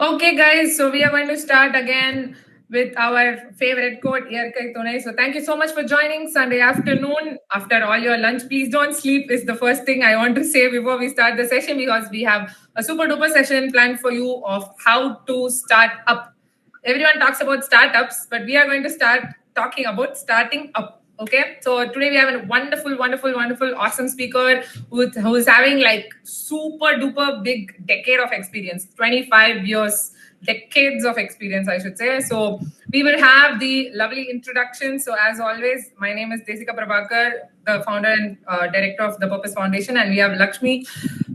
Okay, guys, so we are going to start again with our favorite quote, "Yer kai to nahi." So thank you so much for joining Sunday afternoon. After all your lunch, please don't sleep is the first thing I want to say before we start the session, because we have a super duper session planned for you of how to start up. Everyone talks about startups, but we are going to start talking about starting up. Okay, so today we have a wonderful, awesome speaker who's having like super duper big decade of experience, 25 years, decades of experience, I should say. So we will have the lovely introduction. So as always, my name is Desika Prabhakar, the founder and director of the Purpose Foundation, and we have Lakshmi,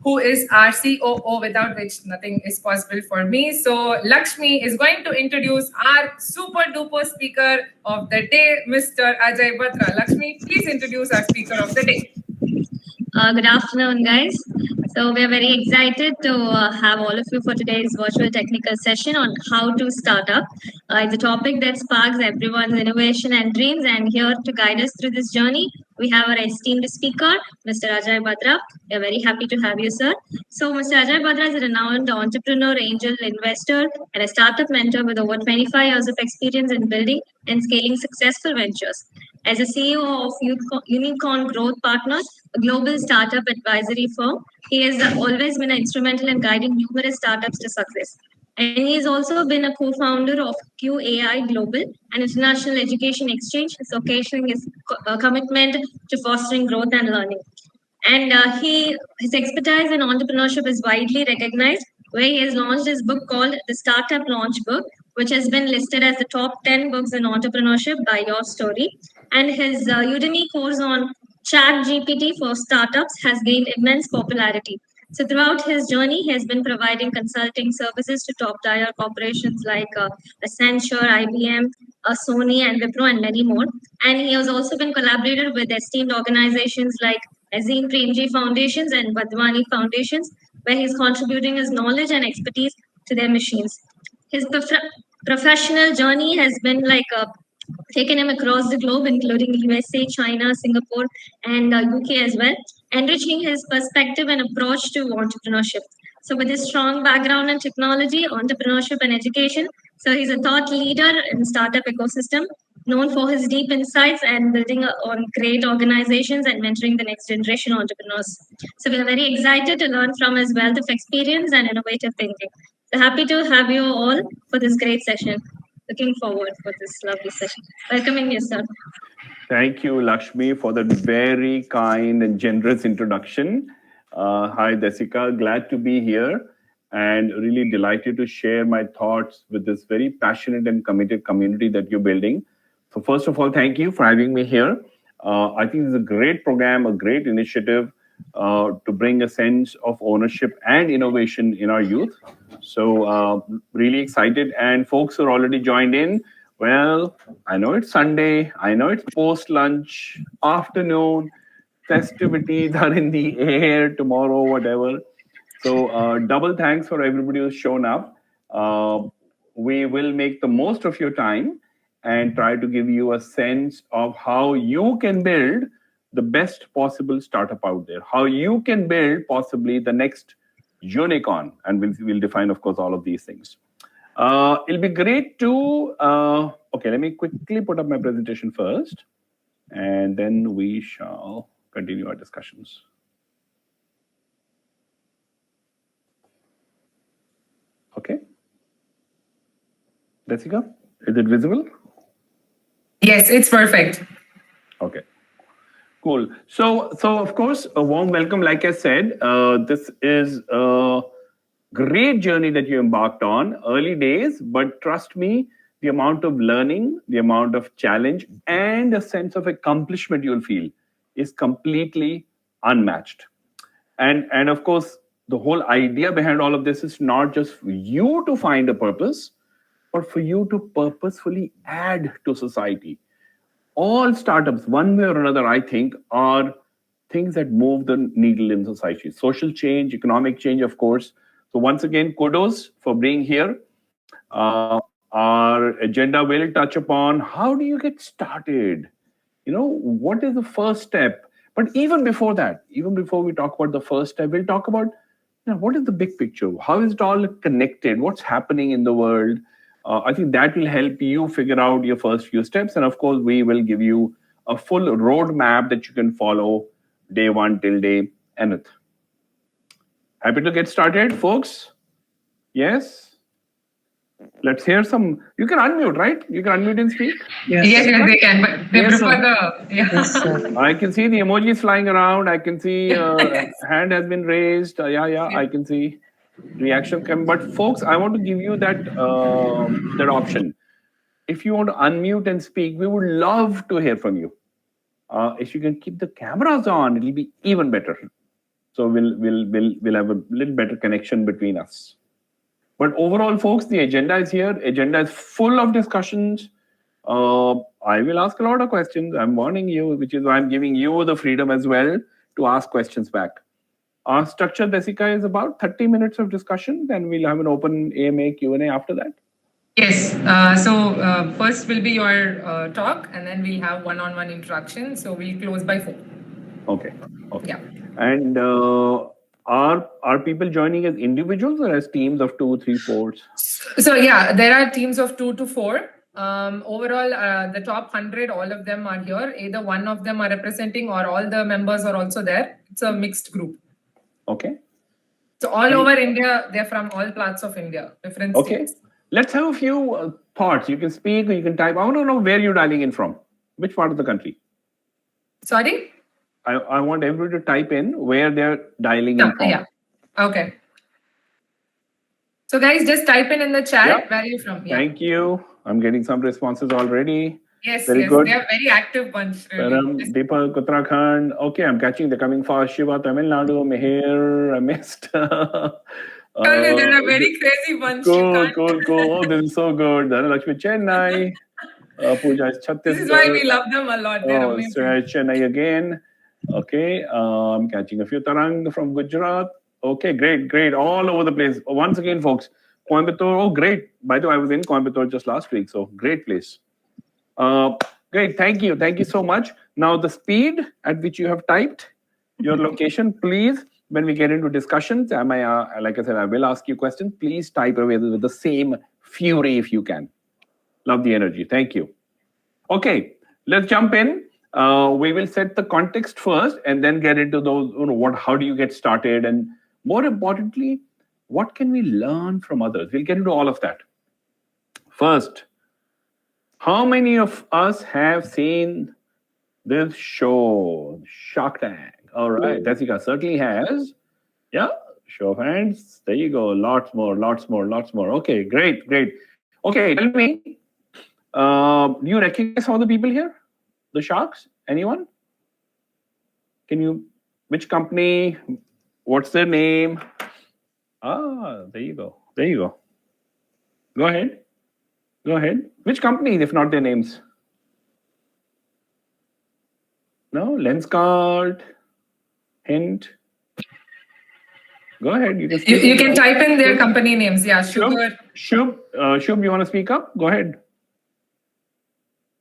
who is our COO, without which nothing is possible for me. So Lakshmi is going to introduce our super duper speaker of the day, Mr. Ajay Batra. Lakshmi, please introduce our speaker of the day. Good afternoon, guys. So we are very excited to have all of you for today's virtual technical session on how to start up. It's a topic that sparks everyone's innovation and dreams. And here to guide us through this journey, we have our esteemed speaker, Mr. Ajay Batra. We are very happy to have you, sir. So Mr. Ajay Batra is a renowned entrepreneur, angel investor, and a startup mentor with over 25 years of experience in building and scaling successful ventures. As a CEO of Uniqorn Growth Partners, a global startup advisory firm, he has always been instrumental in guiding numerous startups to success. And he has also been a co-founder of QAI Global, an international education exchange, showcasing his commitment to fostering growth and learning. And his expertise in entrepreneurship is widely recognized, where he has launched his book called The Startup Launch Book, which has been listed as the top 10 books in entrepreneurship by Your Story. And his Udemy course on Chat GPT for startups has gained immense popularity. So throughout his journey, he has been providing consulting services to top-tier corporations like Accenture, IBM, Sony, and Wipro, and many more. And he has also been collaborated with esteemed organizations like Azim Premji Foundations and Vadwani Foundations, where he's contributing his knowledge and expertise to their machines. His professional journey has been taken him across the globe, including USA, China, Singapore, and UK as well, enriching his perspective and approach to entrepreneurship. So, with his strong background in technology, entrepreneurship, and education, so he's a thought leader in startup ecosystem, known for his deep insights and building on great organizations and mentoring the next generation entrepreneurs. So, we are very excited to learn from his wealth of experience and innovative thinking. So, happy to have you all for this great session. Looking forward for this lovely session. Welcoming you, sir. Thank you, Lakshmi, for that very kind and generous introduction. Hi, Desika. Glad to be here and really delighted to share my thoughts with this very passionate and committed community that you're building. So first of all, thank you for having me here. I think this is a great program, a great initiative to bring a sense of ownership and innovation in our youth. So really excited, and folks are already joined in. Well, I know it's Sunday. I know it's post-lunch, afternoon. Festivities are in the air tomorrow, whatever. So double thanks for everybody who's shown up. We will make the most of your time and try to give you a sense of how you can build the best possible startup out there, how you can build possibly the next unicorn. And we'll define, of course, all of these things. It'll be great to, okay, let me quickly put up my presentation first, and then we shall continue our discussions. Okay. Desika, is it visible? Yes, it's perfect. Okay. Cool. So of course, a warm welcome. Like I said, this is a great journey that you embarked on. Early days, but trust me, the amount of learning, the amount of challenge, and a sense of accomplishment you'll feel is completely unmatched. And of course, the whole idea behind all of this is not just for you to find a purpose, but for you to purposefully add to society. All startups, one way or another, I think, are things that move the needle in society. Social change, economic change, of course. So once again, kudos for being here. Our agenda will touch upon how do you get started? You know, what is the first step? But even before that, even before we talk about the first step, we'll talk about what is the big picture? How is it all connected? What's happening in the world? I think that will help you figure out your first few steps. And of course, we will give you a full roadmap that you can follow day one till day nth. Happy to get started, folks? Yes? Let's hear some. You can unmute, right? You can unmute and speak. Yes, they can, but they prefer the. Yeah. Yes, sir. I can see the emojis flying around. I can see hand has been raised. Yeah, I can see reaction come. But folks, I want to give you that option. If you want to unmute and speak, we would love to hear from you. If you can keep the cameras on, it'll be even better. So we'll have a little better connection between us. But overall, folks, the agenda is here. Agenda is full of discussions. I will ask a lot of questions. I'm warning you, which is why I'm giving you the freedom as well to ask questions back. Our structure, Desika, is about 30 minutes of discussion. Then we'll have an open AMA Q&A after that. Yes. So first will be your talk, and then we'll have one-on-one interaction. So we'll close by 4. Okay. Yeah. And are people joining as individuals or as teams of 2, 3, 4? So yeah, there are teams of 2 to 4. Overall, the top 100, all of them are here. Either one of them are representing or all the members are also there. It's a mixed group. Okay. So all over India, they're from all parts of India, different states. Let's have a few thoughts. You can speak or you can type. I want to know where you're dialing in from. Which part of the country? Sorry? I want everybody to type in where they're dialing in from. Yeah. Okay. So guys, just type in the chat where you're from. Yeah. Thank you. I'm getting some responses already. Yes, very good. They're very active bunch. Really. Deepak, Uttarakhand. Okay, I'm catching. They're coming fast. Shiva, Tamil Nadu, Meher, I missed. They're a very crazy bunch. Cool. Oh, this is so good. Dhanalakshmi, Chennai. Pooja is Chhattisgarh. This is why we love them a lot. They're amazing. So Chennai again. Okay, I'm catching a few. Tarang from Gujarat. Okay, great. All over the place. Once again, folks, Coimbatore. Oh, great. By the way, I was in Coimbatore just last week. So great place. Great. Thank you so much. Now, the speed at which you have typed your location, please, when we get into discussions, like I said, I will ask you questions. Please type away with the same fury if you can. Love the energy. Thank you. Okay, let's jump in. We will set the context first and then get into those, how do you get started? And more importantly, what can we learn from others? We'll get into all of that. First, how many of us have seen this show, Shark Tank? All right, Desika certainly has. Yeah, show of hands. There you go. Lots more. Okay, great. Okay, tell me, do you recognize some of the people here? The sharks? Anyone? Which company? What's their name? There you go. Go ahead. Which companies, if not their names? No? Lenskart? Hint? Go ahead. You can type in their company names. Yeah, Sugar. Shub, you want to speak up? Go ahead.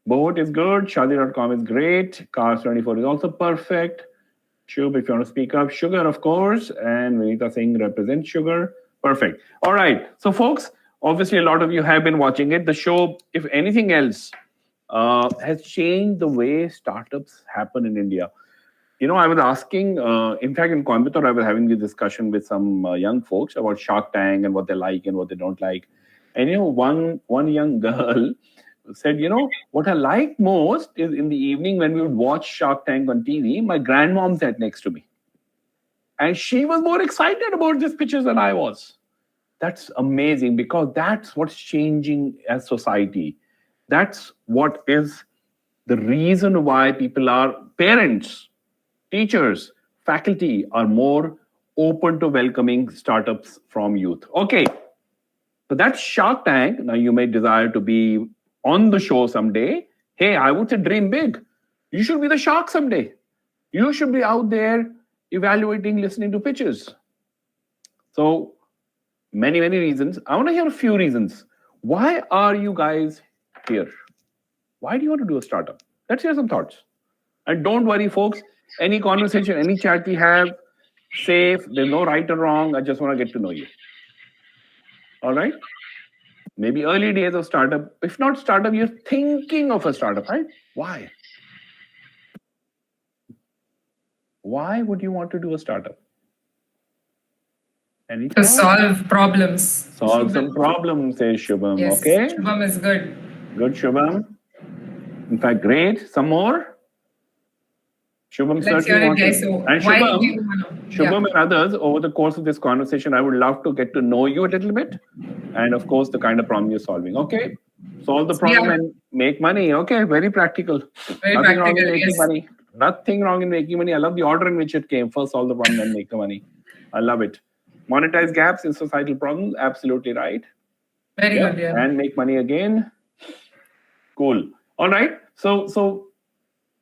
Boat is good. Shadi.com is great. Cars24 is also perfect. Shub, if you want to speak up. Sugar, of course. And Vinita Singh represents Sugar. Perfect. All right. So, folks, obviously, a lot of you have been watching it. The show, if anything else, has changed the way startups happen in India. I was asking, in fact, in Coimbatore, I was having this discussion with some young folks about Shark Tank and what they like and what they don't like. And, one young girl said, what I like most is in the evening when we would watch Shark Tank on TV, my grandmom sat next to me. And she was more excited about these pictures than I was. That's amazing because that's what's changing as society. That's what is the reason why parents, teachers, faculty are more open to welcoming startups from youth. Okay, so that's Shark Tank. Now you may desire to be on the show someday. Hey, I would say dream big. You should be the shark someday. You should be out there evaluating, listening to pitches. So many reasons. I want to hear a few reasons. Why are you guys here? Why do you want to do a startup? Let's hear some thoughts. And don't worry, folks. Any conversation, any chat we have, safe. There's no right or wrong. I just want to get to know you. All right. Maybe early days of startup. If not startup, you're thinking of a startup, right? Why? Why would you want to do a startup? Any To thoughts? solve problems. Solve some problems, says Shubham. Yes, Okay. Shubham is good. Good, Shubham. In fact, great. Some more? Shubham Let's hear certainly it, wants guys. to. So And why Shubham, do you want to? Shubham and others, over the course of this conversation, I would love to get to know you a little bit. And of course, the kind of problem you're solving. Okay. Solve the problem and make money. Okay. Very practical. Very Nothing wrong in practical, making yes. money. Nothing wrong in making money. I love the order in which it came. First, solve the problem, then make the money. I love it. Monetize gaps in societal problems. Absolutely right. Very good, yeah. And make money again. Cool. All right. So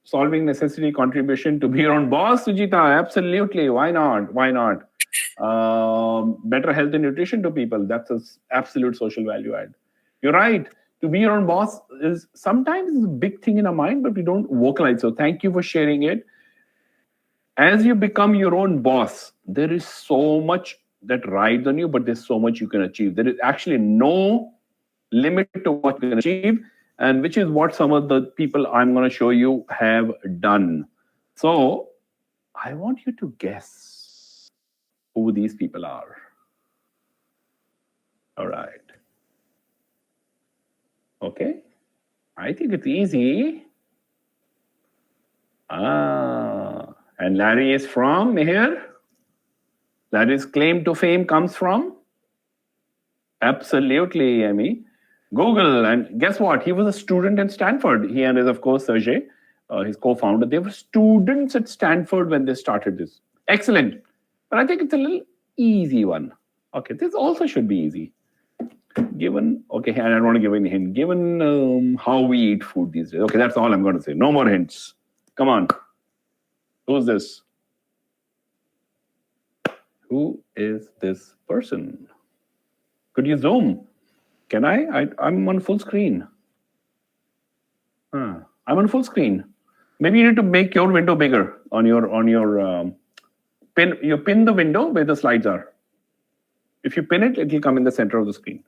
solving necessity contribution to be your own boss, Sujita. Absolutely. Why not? Why not? Better health and nutrition to people. That's an absolute social value add. You're right. To be your own boss is sometimes a big thing in our mind, but we don't vocalize. So thank you for sharing it. As you become your own boss, there is so much that rides on you, but there's so much you can achieve. There is actually no limit to what you can achieve, and which is what some of the people I'm going to show you have done. So I want you to guess who these people are. All right. Okay. I think it's easy. And Larry is from here. Larry's claim to fame comes from? Absolutely, Amy. Google. And guess what? He was a student at Stanford. He and his, of course, Sergey, his co-founder. They were students at Stanford when they started this. Excellent. But I think it's a little easy one. Okay, this also should be easy. Given, okay, I don't want to give any hint. Given how we eat food these days. Okay, that's all I'm going to say. No more hints. Come on. Who's this? Who is this person? Could you zoom? Can I? I'm on full screen. I'm on full screen. Maybe you need to make your window bigger on your pin. You pin the window where the slides are. If you pin it, it will come in the center of the screen.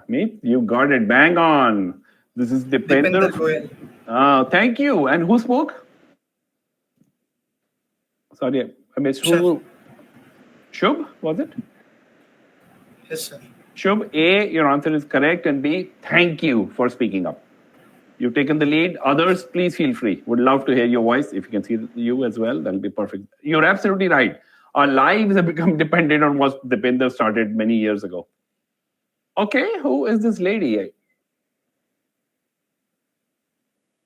Meet, you got it. Bang on. This is Dipender Goyal. Thank you. And who spoke? Sorry, I missed who. Shubh, was it? Yes, sir. Shubh, A, your answer is correct. And B, thank you for speaking up. You've taken the lead. Others, please feel free. Would love to hear your voice. If you can see you as well, that'll be perfect. You're absolutely right. Our lives have become dependent on what Dipender started many years ago. Okay, who is this lady?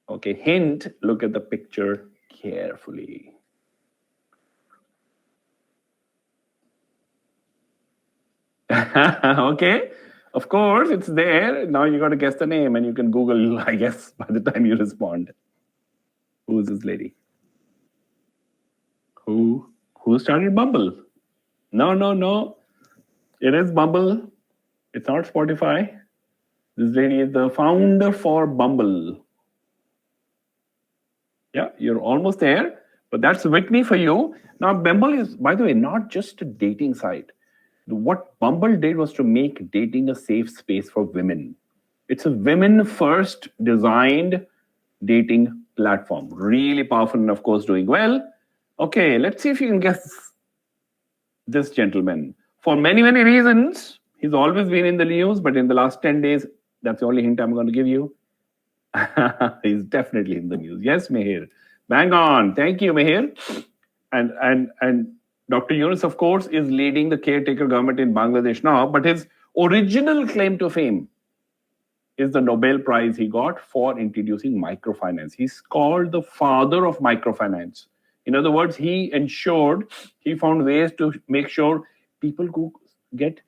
Okay, hint, look at the picture carefully. Okay, of course, it's there. Now you got to guess the name and you can Google, I guess, by the time you respond. Who is this lady? Who started Bumble? No. It is Bumble. It's not Spotify. This lady is the founder for Bumble. Yeah, you're almost there, but that's Whitney for you. Now, Bumble is, by the way, not just a dating site. What Bumble did was to make dating a safe space for women. It's a women-first designed dating platform. Really powerful and, of course, doing well. Okay, let's see if you can guess this gentleman. For many, many reasons, he's always been in the news, but in the last 10 days, that's the only hint I'm going to give you. He's definitely in the news. Yes, Mehir. Bang on. Thank you, Mehir. And Dr. Yunus, of course, is leading the caretaker government in Bangladesh now, but his original claim to fame is the Nobel Prize he got for introducing microfinance. He's called the father of microfinance. In other words, he found ways to make sure people could get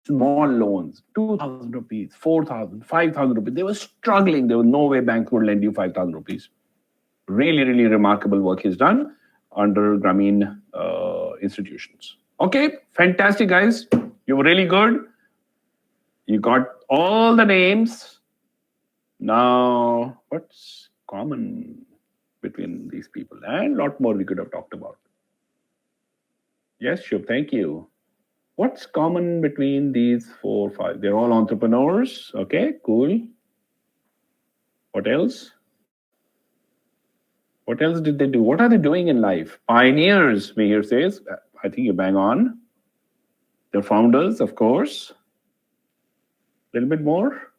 small loans, 2,000 rupees, 4,000, 5,000 rupees. They were struggling. There was no way banks would lend you 5,000 rupees. Really, really remarkable work he's done under Grameen institutions. Okay, fantastic, guys. You were really good. You got all the names. Now, what's common? between these people, and a lot more we could have talked about. Yes, Shubh, thank you. What's common between these 4 or 5? They're all entrepreneurs. Okay, cool. What else? What else did they do? What are they doing in life? Pioneers, Mihir says. I think you bang on. They're founders, of course. A little bit more.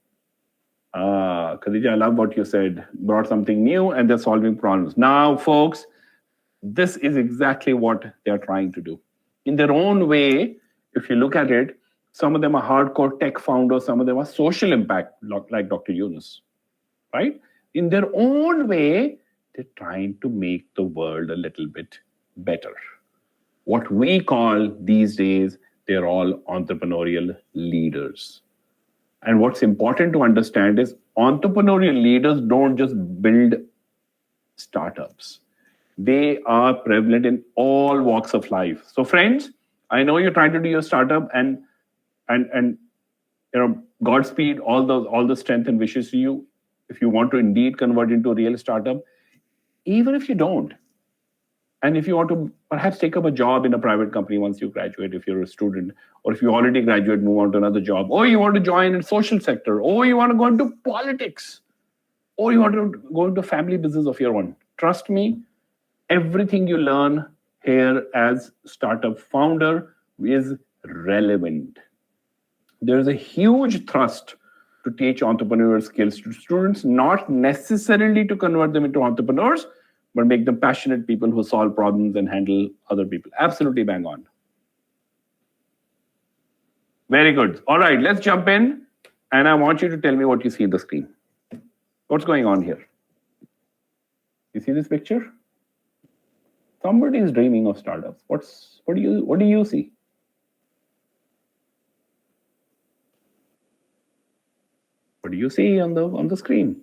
Khadija, I love what you said. Brought something new and they're solving problems. Now, folks, this is exactly what they're trying to do. In their own way, if you look at it, some of them are hardcore tech founders, some of them are social impact, like Dr. Yunus, right? In their own way, they're trying to make the world a little bit better. What we call these days, they're all entrepreneurial leaders. And what's important to understand is entrepreneurial leaders don't just build startups. They are prevalent in all walks of life. So friends, I know you're trying to do your startup and Godspeed, all the strength and wishes to you. If you want to indeed convert into a real startup, even if you don't, and if you want to perhaps take up a job in a private company once you graduate, if you're a student, or if you already graduate, move on to another job, or you want to join in social sector, or you want to go into politics, or you want to go into family business of your own. Trust me, everything you learn here as startup founder is relevant. There's a huge thrust to teach entrepreneurial skills to students, not necessarily to convert them into entrepreneurs, but make them passionate people who solve problems and handle other people. Absolutely bang on. Very good. All right, let's jump in. And I want you to tell me what you see on the screen. What's going on here? You see this picture? Somebody is dreaming of startups. What do you see? What do you see on the screen?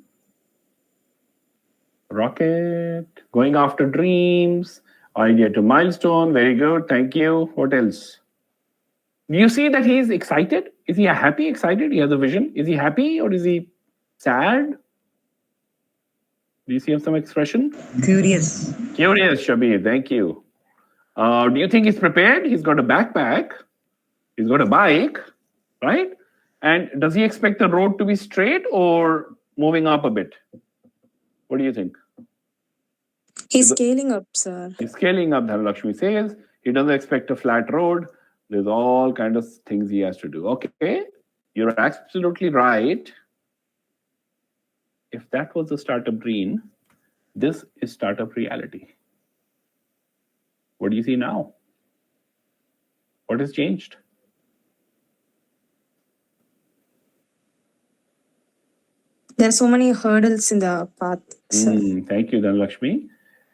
Rocket, going after dreams, idea to milestone. Very good. Thank you. What else? Do you see that he's excited? Is he happy, excited? He has a vision. Is he happy or is he sad? Do you see some expression? Curious. Curious, Shabir. Thank you. Do you think he's prepared? He's got a backpack. He's got a bike, right? And does he expect the road to be straight or moving up a bit? What do you think? He's scaling up, sir. He's scaling up, Dhanalakshmi says. He doesn't expect a flat road. There's all kinds of things he has to do. Okay, you're absolutely right. If that was the startup dream, this is startup reality. What do you see now? What has changed? There are so many hurdles in the path, sir. Thank you, Dhanalakshmi.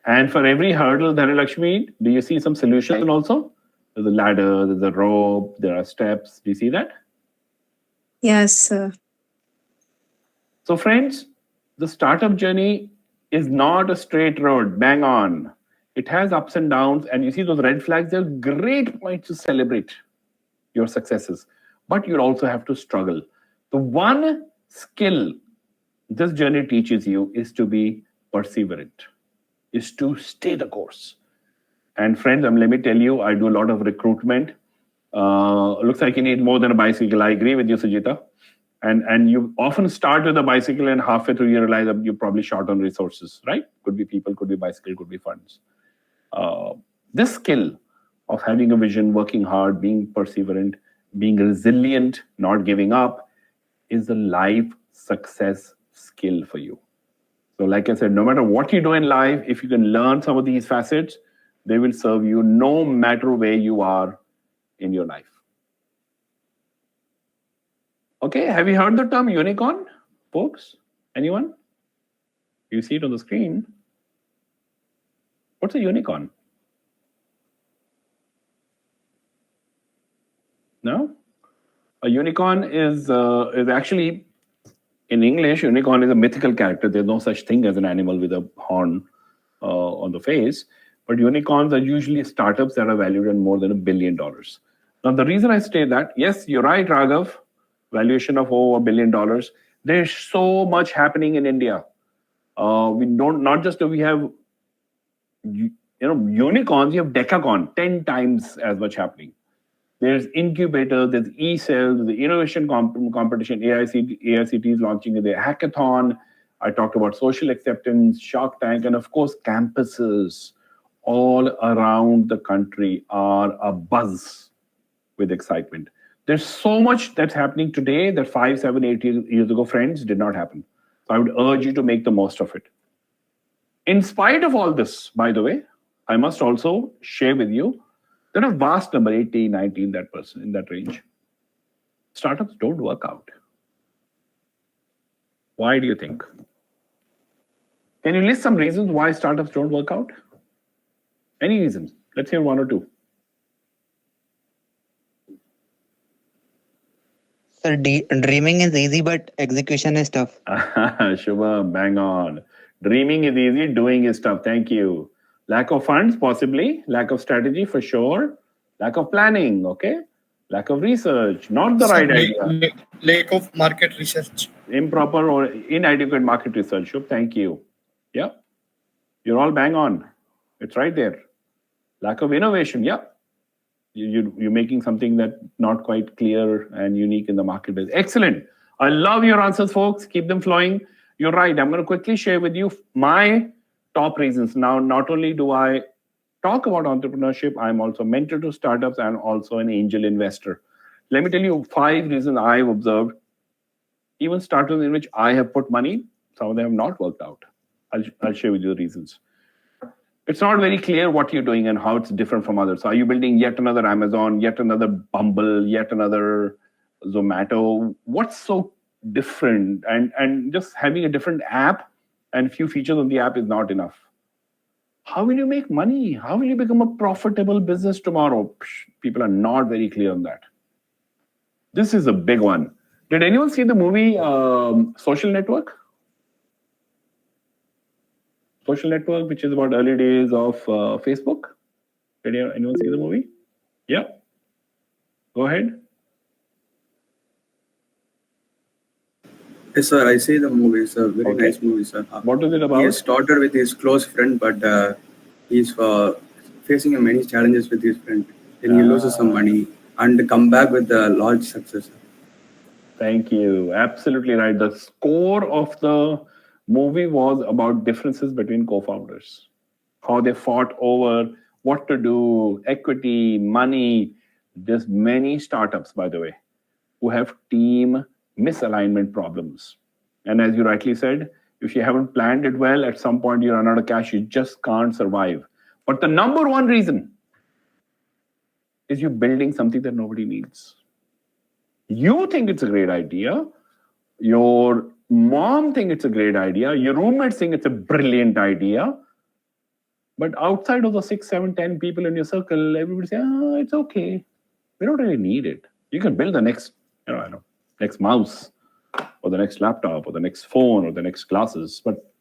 And for every hurdle, Dhanalakshmi, do you see some solution also? There's a ladder, there's a rope, there are steps. Do you see that? Yes, sir. So friends, the startup journey is not a straight road, bang on. It has ups and downs, and you see those red flags, they're great points to celebrate your successes. But you'll also have to struggle. The one skill this journey teaches you is to be perseverant, is to stay the course. And friends, let me tell you, I do a lot of recruitment. Looks like you need more than a bicycle. I agree with you, Sujita. And you often start with a bicycle and halfway through you realize that you're probably short on resources, right? Could be people, could be bicycle, could be funds. This skill of having a vision, working hard, being perseverant, being resilient, not giving up is a life success skill for you. So like I said, no matter what you do in life, if you can learn some of these facets, they will serve you no matter where you are in your life. Okay, have you heard the term unicorn, folks? Anyone? You see it on the screen. What's a unicorn? No? A unicorn is actually, in English, unicorn is a mythical character. There's no such thing as an animal with a horn on the face. But unicorns are usually startups that are valued at more than $1 billion. Now, the reason I say that, yes, you're right, Raghav, valuation of over $1 billion. There's so much happening in India. Not just do we have unicorns, you have decacorn, 10 times as much happening. There's incubator, there's e-cells, the innovation competition, AICT is launching the hackathon. I talked about social acceptance, Shark Tank, and of course, campuses all around the country are abuzz with excitement. There's so much that's happening today that 5, 7, 8 years ago, friends, did not happen. So I would urge you to make the most of it. In spite of all this, by the way, I must also share with you that a vast number, 80, 90 in that range, startups don't work out. Why do you think? Can you list some reasons why startups don't work out? Any reasons? Let's hear one or two. Sir, dreaming is easy, but execution is tough. Shubham, bang on. Dreaming is easy, doing is tough. Thank you. Lack of funds, possibly. Lack of strategy, for sure. Lack of planning, okay? Lack of research, not the right idea. Lack of market research. Improper or inadequate market research. Shubh, thank you. Yeah. You're all bang on. It's right there. Lack of innovation, yeah. You're making something that's not quite clear and unique in the marketplace. Excellent. I love your answers, folks. Keep them flowing. You're right. I'm going to quickly share with you my top reasons. Now, not only do I talk about entrepreneurship, I'm also a mentor to startups and also an angel investor. Let me tell you 5 reasons I've observed. Even startups in which I have put money, some of them have not worked out. I'll share with you the reasons. It's not very clear what you're doing and how it's different from others. Are you building yet another Amazon, yet another Bumble, yet another Zomato? What's so different? And just having a different app and few features of the app is not enough. How will you make money? How will you become a profitable business tomorrow? People are not very clear on that. This is a big one. Did anyone see the movie Social Network? Social Network, which is about early days of Facebook. Did anyone see the movie? Yeah. Go ahead. Yes, sir. I see the movie. It's a very nice movie, sir. What is it about? He started with his close friend, but he's facing many challenges with his friend. Then he loses some money and come back with a large success. Thank you. Absolutely right. The score of the movie was about differences between co-founders, how they fought over what to do, equity, money. There's many startups, by the way, who have team misalignment problems. And as you rightly said, if you haven't planned it well, at some point you run out of cash, you just can't survive. But the number one reason is you're building something that nobody needs. You think it's a great idea. Your mom thinks it's a great idea. Your roommates think it's a brilliant idea. But outside of the 6, 7, 10 people in your circle, everybody says, it's okay. We don't really need it. You can build the next, next mouse or the next laptop or the next phone or the next glasses, but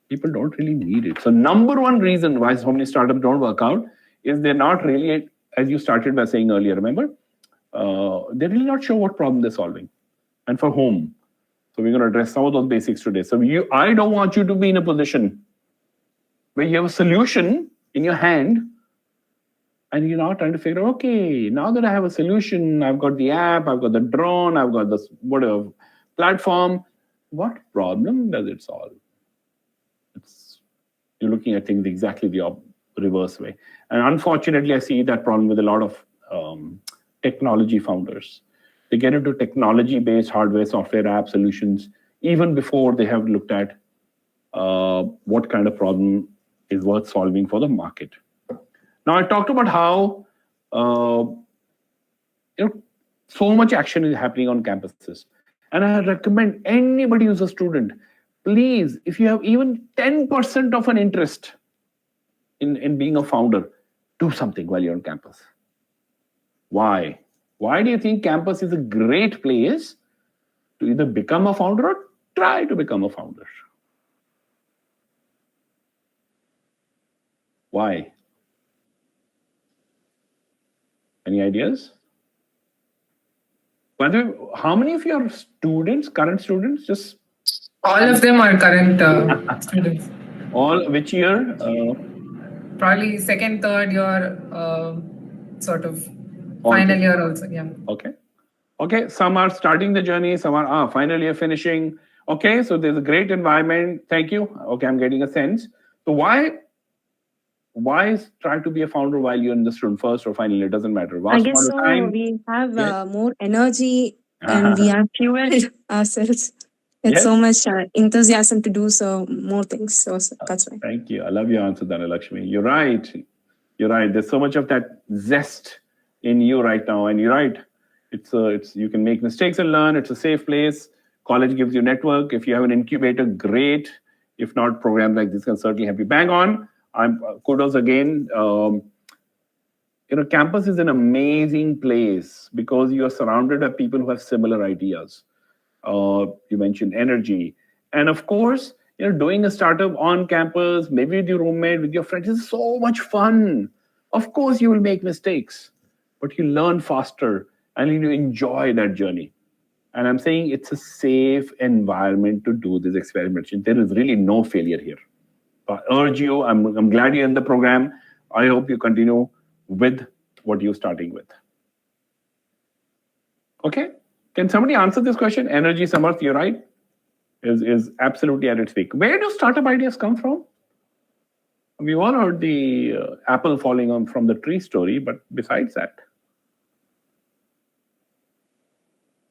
people don't really need it. So number one reason why so many startups don't work out is they're not really, as you started by saying earlier, remember? They're really not sure what problem they're solving and for whom. So we're going to address some of those basics today. So I don't want you to be in a position where you have a solution in your hand and you're now trying to figure out, okay, now that I have a solution, I've got the app, I've got the drone, I've got this whatever platform, what problem does it solve? You're looking at things exactly the reverse way. And unfortunately, I see that problem with a lot of technology founders. They get into technology-based hardware, software, app solutions, even before they have looked at what kind of problem is worth solving for the market. Now, I talked about how so much action is happening on campuses. And I recommend anybody who's a student, please, if you have even 10% of an interest in being a founder, do something while you're on campus. Why? Why do you think campus is a great place to either become a founder or try to become a founder? Why? Any ideas? By the way, how many of your students, current students, just All of them are current students. All which year? Probably second, third year, sort of All final together. year also. Yeah. Okay. Okay. Some are starting the journey. Some are final year finishing. Okay. So there's a great environment. Thank you. Okay. I'm getting a sense. So why try to be a founder while you're in the student first or final year? It doesn't matter. I Vast guess amount of so. time. We have Yes. more energy and we are fueled ourselves with Yes. so much enthusiasm to do so more things. So that's why. Thank you. I love your answer, Dhanalakshmi. You're right. You're right. There's so much of that zest in you right now, and you're right. It's you can make mistakes and learn. It's a safe place. College gives you network. If you have an incubator, great. If not, programs like this can certainly help you. Bang on. I'm kudos again. Campus is an amazing place because you are surrounded by people who have similar ideas. You mentioned energy, and of course, doing a startup on campus, maybe with your roommate, with your friends, is so much fun. Of course, you will make mistakes, but you learn faster and you enjoy that journey. And I'm saying it's a safe environment to do this experiment. There is really no failure here. I urge you. I'm glad you're in the program. I hope you continue with what you're starting with. Okay. Can somebody answer this question? Energy, Samarth, you're right, is absolutely at its peak. Where do startup ideas come from? We've all heard the apple falling from the tree story, but besides that,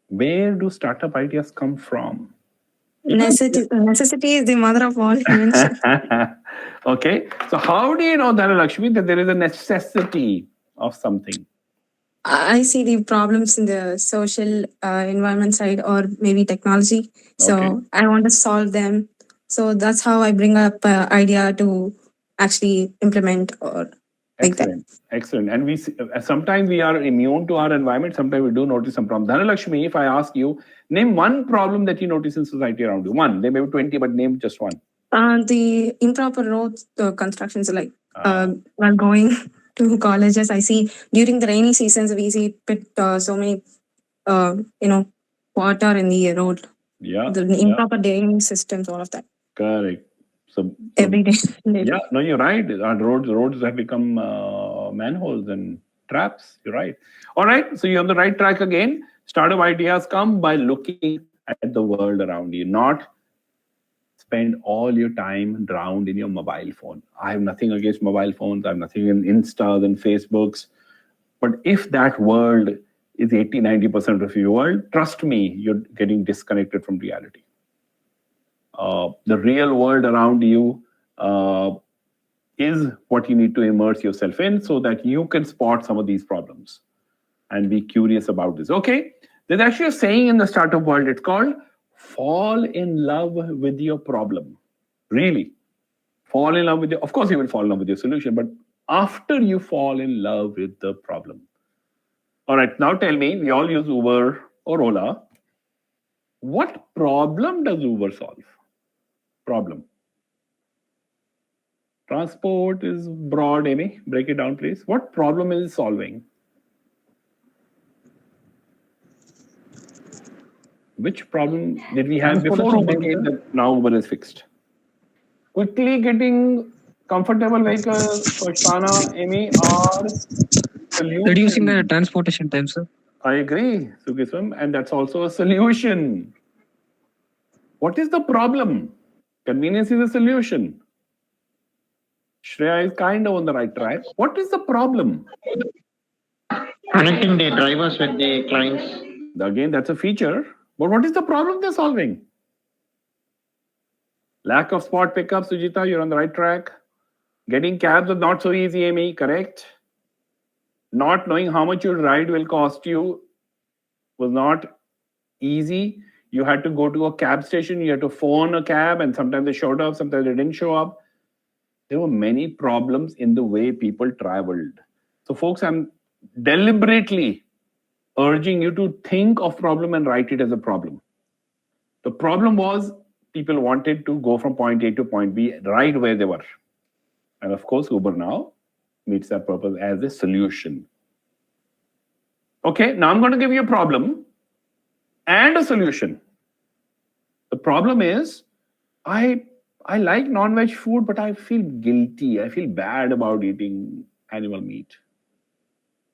where do startup ideas come from? Necessity is the mother of all invention. Okay. So how do you know, Dhanalakshmi, that there is a necessity of something? I see the problems in the social environment side or maybe technology. So Okay. I want to solve them. So that's how I bring up idea to actually implement or like that. Excellent. And we sometimes we are immune to our environment. Sometimes we do notice some problems. Dhanalakshmi, if I ask you, name one problem that you notice in society around you. One. There may be 20, but name just one. The improper road constructions, like while going to colleges, I see during the rainy seasons we see so many water in the road. Yeah. The improper drainage systems, all of that. Correct. So Every day. yeah, no, you're right. Our roads have become manholes and traps. You're right. All right. So you're on the right track again. Startup ideas come by looking at the world around you, not spend all your time drowned in your mobile phone. I have nothing against mobile phones. I have nothing in Instas and Facebooks. But if that world is 80-90% of your world, trust me, you're getting disconnected from reality. The real world around you is what you need to immerse yourself in so that you can spot some of these problems and be curious about this. Okay, there's actually a saying in the startup world. It's called fall in love with your problem. Really, fall in love with of course you will fall in love with your solution, but after you fall in love with the problem. All right, now tell me, we all use Uber or Ola. What problem does Uber solve? Problem. Transport is broad, Amy. Break it down, please. What problem is it solving? Which problem did we have before Uber came that now Uber is fixed? Quickly getting comfortable vehicles, Shana, Amy, are reducing the transportation time, sir. I agree, Sugiswam, and that's also a solution. What is the problem? Convenience is a solution. Shreya is kind of on the right track. What is the problem? Connecting the drivers with the clients. Again, that's a feature. But what is the problem they're solving? Lack of spot pickup, Sujita, you're on the right track. Getting cabs is not so easy, Amy, correct? Not knowing how much your ride will cost you was not easy. You had to go to a cab station, you had to phone a cab, and sometimes they showed up, sometimes they didn't show up. There were many problems in the way people traveled. So, folks, I'm deliberately urging you to think of problem and write it as a problem. The problem was people wanted to go from point A to point B right where they were. And of course, Uber now meets that purpose as a solution. Okay, now I'm going to give you a problem and a solution. The problem is, I like non-veg food, but I feel guilty. I feel bad about eating animal meat.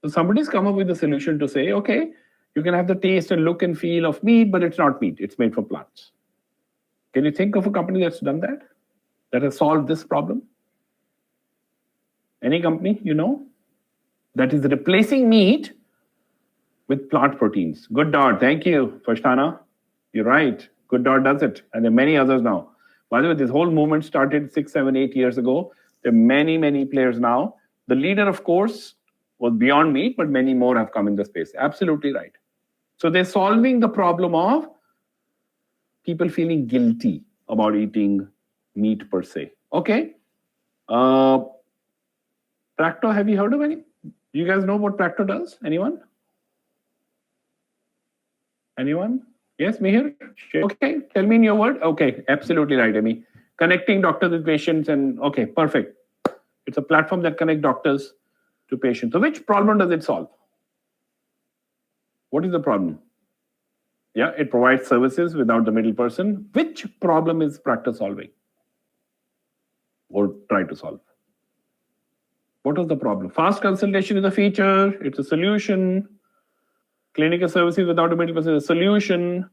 So somebody's come up with a solution to say, okay, you can have the taste and look and feel of meat, but it's not meat. It's made from plants. Can you think of a company that's done that? That has solved this problem? Any company you know that is replacing meat with plant proteins? Good Dot, thank you, Fashtana. You're right. Good Dot does it. And there are many others now. By the way, this whole movement started 6, 7, 8 years ago. There are many, many players now. The leader, of course, was Beyond Meat, but many more have come in the space. Absolutely right. So they're solving the problem of people feeling guilty about eating meat per se. Okay. Practo, have you heard of any? You guys know what Practo does? Anyone? Anyone? Yes, Mihir? Okay, tell me in your word. Okay, absolutely right, Amy. Connecting doctors with patients and okay, perfect. It's a platform that connects doctors to patients. So which problem does it solve? What is the problem? Yeah, it provides services without the middle person. Which problem is Practo solving? Or try to solve? What was the problem? Fast consultation is a feature, it's a solution. Clinical services without a middle person is a solution.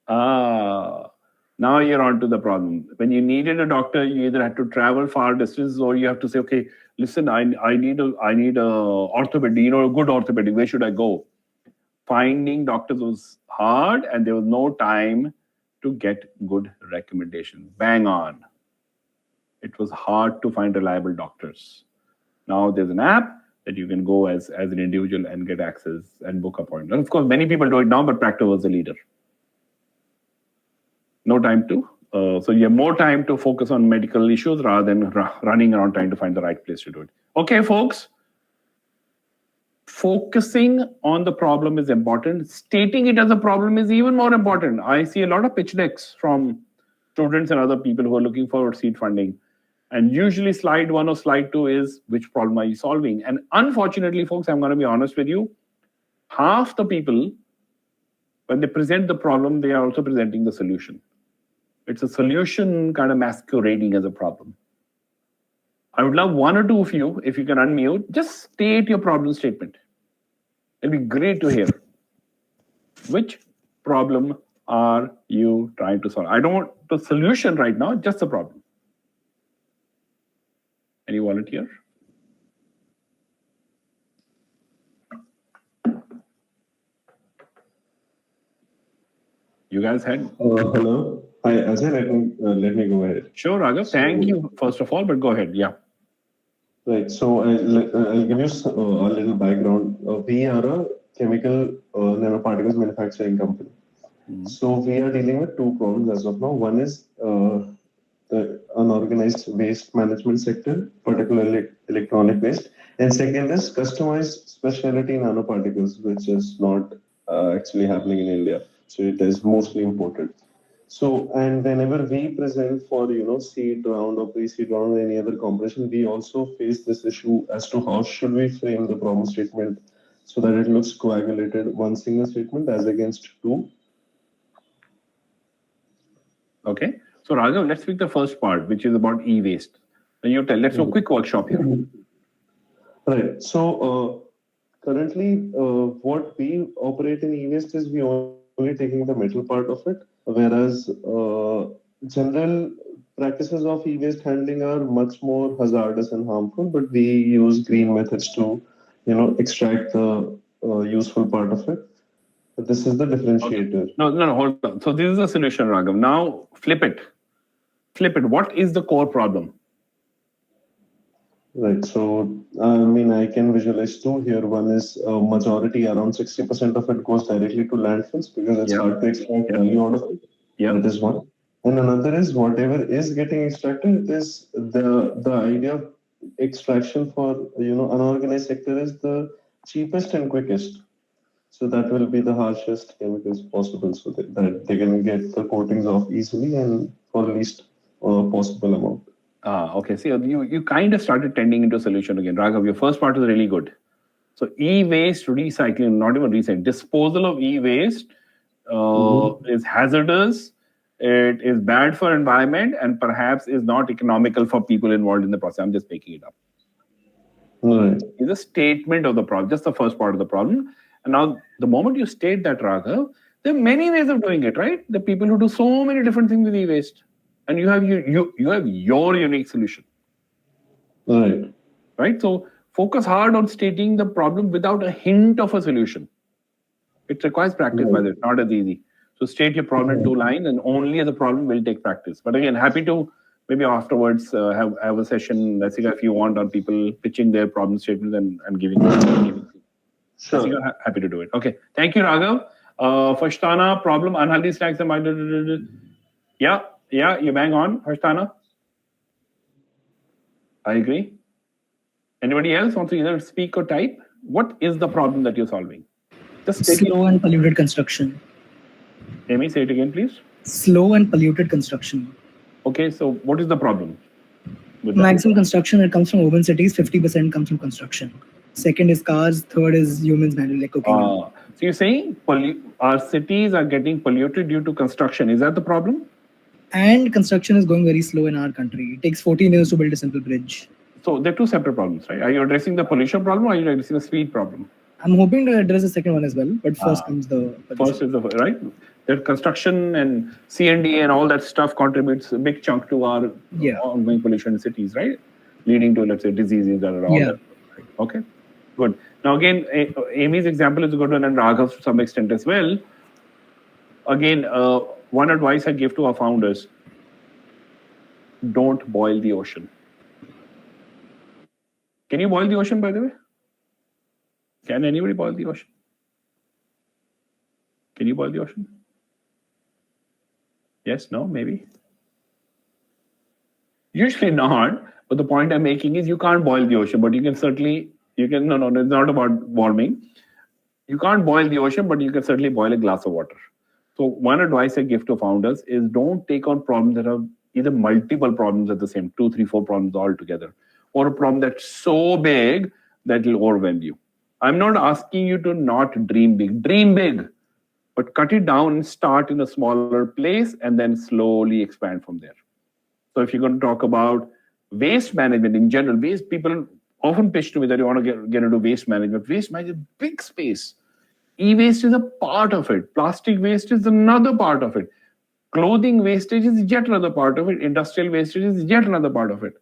Now you're on to the problem. When you needed a doctor, you either had to travel far distances or you have to say, okay, listen, I need a orthopedic, a good orthopedic. Where should I go? Finding doctors was hard and there was no time to get good recommendations. Bang on. It was hard to find reliable doctors. Now there's an app that you can go as an individual and get access and book appointments. And of course, many people do it now, but Practo was the leader. No time to. So you have more time to focus on medical issues rather than running around trying to find the right place to do it. Okay, folks. Focusing on the problem is important. Stating it as a problem is even more important. I see a lot of pitch decks from students and other people who are looking for seed funding. And usually slide 1 or slide 2 is which problem are you solving? And unfortunately, folks, I'm going to be honest with you. Half the people, when they present the problem, they are also presenting the solution. It's a solution kind of masquerading as a problem. I would love 1 or 2 of you, if you can unmute, just state your problem statement. It'll be great to hear. Which problem are you trying to solve? I don't want the solution right now, just the problem. Any volunteer? You guys had? Hello. Hi, Ajay, let me go ahead. Sure, Raghav. Thank you, first of all, but go ahead. Yeah. Right. So I'll give you a little background. We are a chemical nanoparticles manufacturing company. So we are dealing with 2 problems as of now. One is the unorganized waste management sector, particularly electronic waste. And second is customized specialty nanoparticles, which is not actually happening in India. So it is mostly imported. So, and whenever we present for, seed round or pre-seed round or any other competition, we also face this issue as to how should we frame the problem statement so that it looks coagulated, one single statement as against 2. Okay. So Raghav, let's pick the first part, which is about e-waste. Then you tell, let's do a quick workshop here. Right. So currently, what we operate in e-waste is we only taking the metal part of it, whereas general practices of e-waste handling are much more hazardous and harmful, but we use green methods to, extract the useful part of it. But this is the differentiator. Okay. No, hold on. So this is the solution, Raghav. Now flip it. What is the core problem? Right. So, I can visualize 2 here. One is majority, around 60% of it goes directly to landfills because it's hard to extract value out of it. Yeah. That is one. And another is whatever is getting extracted is the idea of extraction for, unorganized sector is the cheapest and quickest. So that will be the harshest chemicals possible so that they can get the coatings off easily and for least possible amount. Okay. See, you kind of started tending into a solution again. Raghav, your first part is really good. So e-waste recycling, not even recycling, disposal of e-waste is hazardous it is bad for environment, and perhaps is not economical for people involved in the process. I'm just making it up. Right. It's a statement of the problem, just the first part of the problem. And now, the moment you state that, Raghav, there are many ways of doing it, right? The people who do so many different things with e-waste, and you have your unique solution, Right. right? So focus hard on stating the problem without a hint of a solution. It requires practice, by the way, not as easy. So state your problem in 2 lines, and only as a problem will take practice. But again, happy to maybe afterwards have a session, Jessica, if you want, on people pitching their problem statements and giving. Sure. Jessica, happy to do it. Okay, thank you, Raghav. Fashtana, problem, unhealthy snacks. Yeah, you bang on, Fashtana. I agree. Anybody else wants to either speak or type? What is the problem that you're solving? Just take Slow and polluted construction. Amy, say it again, please. Slow and polluted construction. Okay, so what is the problem? Maximum construction that comes from urban cities, 50% comes from construction. Second is cars, third is humans manually cooking. So you're saying our cities are getting polluted due to construction. Is that the problem? And construction is going very slow in our country. It takes 14 years to build a simple bridge. So they're 2 separate problems, right? Are you addressing the pollution problem, or are you addressing the speed problem? I'm hoping to address the second one as well, but first comes the pollution. First is the right. That construction and C&D and all that stuff contributes a big chunk to our ongoing pollution in cities, right? Leading to, let's say, diseases that are all that. Right? Okay, good. Now again, Amy's example is a good one, and Raghav's to some extent as well. Again, one advice I give to our founders: don't boil the ocean. Can you boil the ocean, by the way? Can anybody boil the ocean? Can you boil the ocean? Yes, no, maybe? Usually not, but the point I'm making is you can't boil the ocean, but you can certainly, it's not about warming. You can't boil the ocean, but you can certainly boil a glass of water. So one advice I give to founders is don't take on problems that have either multiple problems at the same, 2, 3, 4 problems all together, or a problem that's so big that will overwhelm you. I'm not asking you to not dream big, but cut it down and start in a smaller place and then slowly expand from there. So if you're going to talk about waste management in general, waste, people often pitch to me that you want to get into waste management. Waste management is a big space. E-waste is a part of it. Plastic waste is another part of it. Clothing wastage is yet another part of it. Industrial wastage is yet another part of it.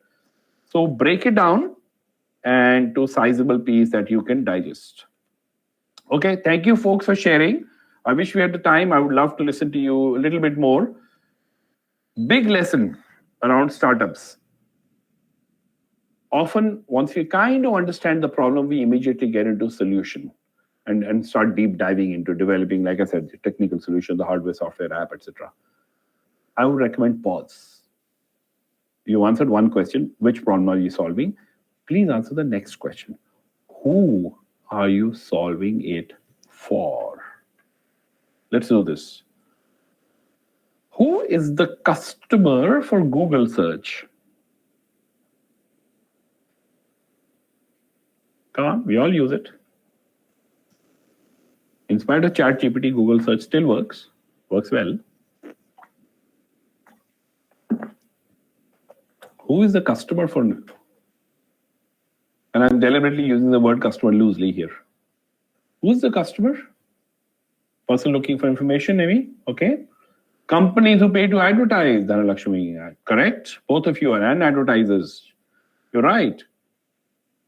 So break it down and to a sizable piece that you can digest. Okay, thank you folks for sharing. I wish we had the time. I would love to listen to you a little bit more. Big lesson around startups. Often, once we kind of understand the problem, we immediately get into solution and start deep diving into developing, like I said, the technical solution, the hardware, software, app, etc. I would recommend pause. You answered one question, which problem are you solving? Please answer the next question. Who are you solving it for? Let's do this. Who is the customer for Google search? Come on, we all use it. In spite of ChatGPT, Google search still works well. Who is the customer for? And I'm deliberately using the word customer loosely here. Who's the customer? Person looking for information, maybe? Okay. Companies who pay to advertise, Dhanalakshmi. Correct? Both of you are and advertisers. You're right.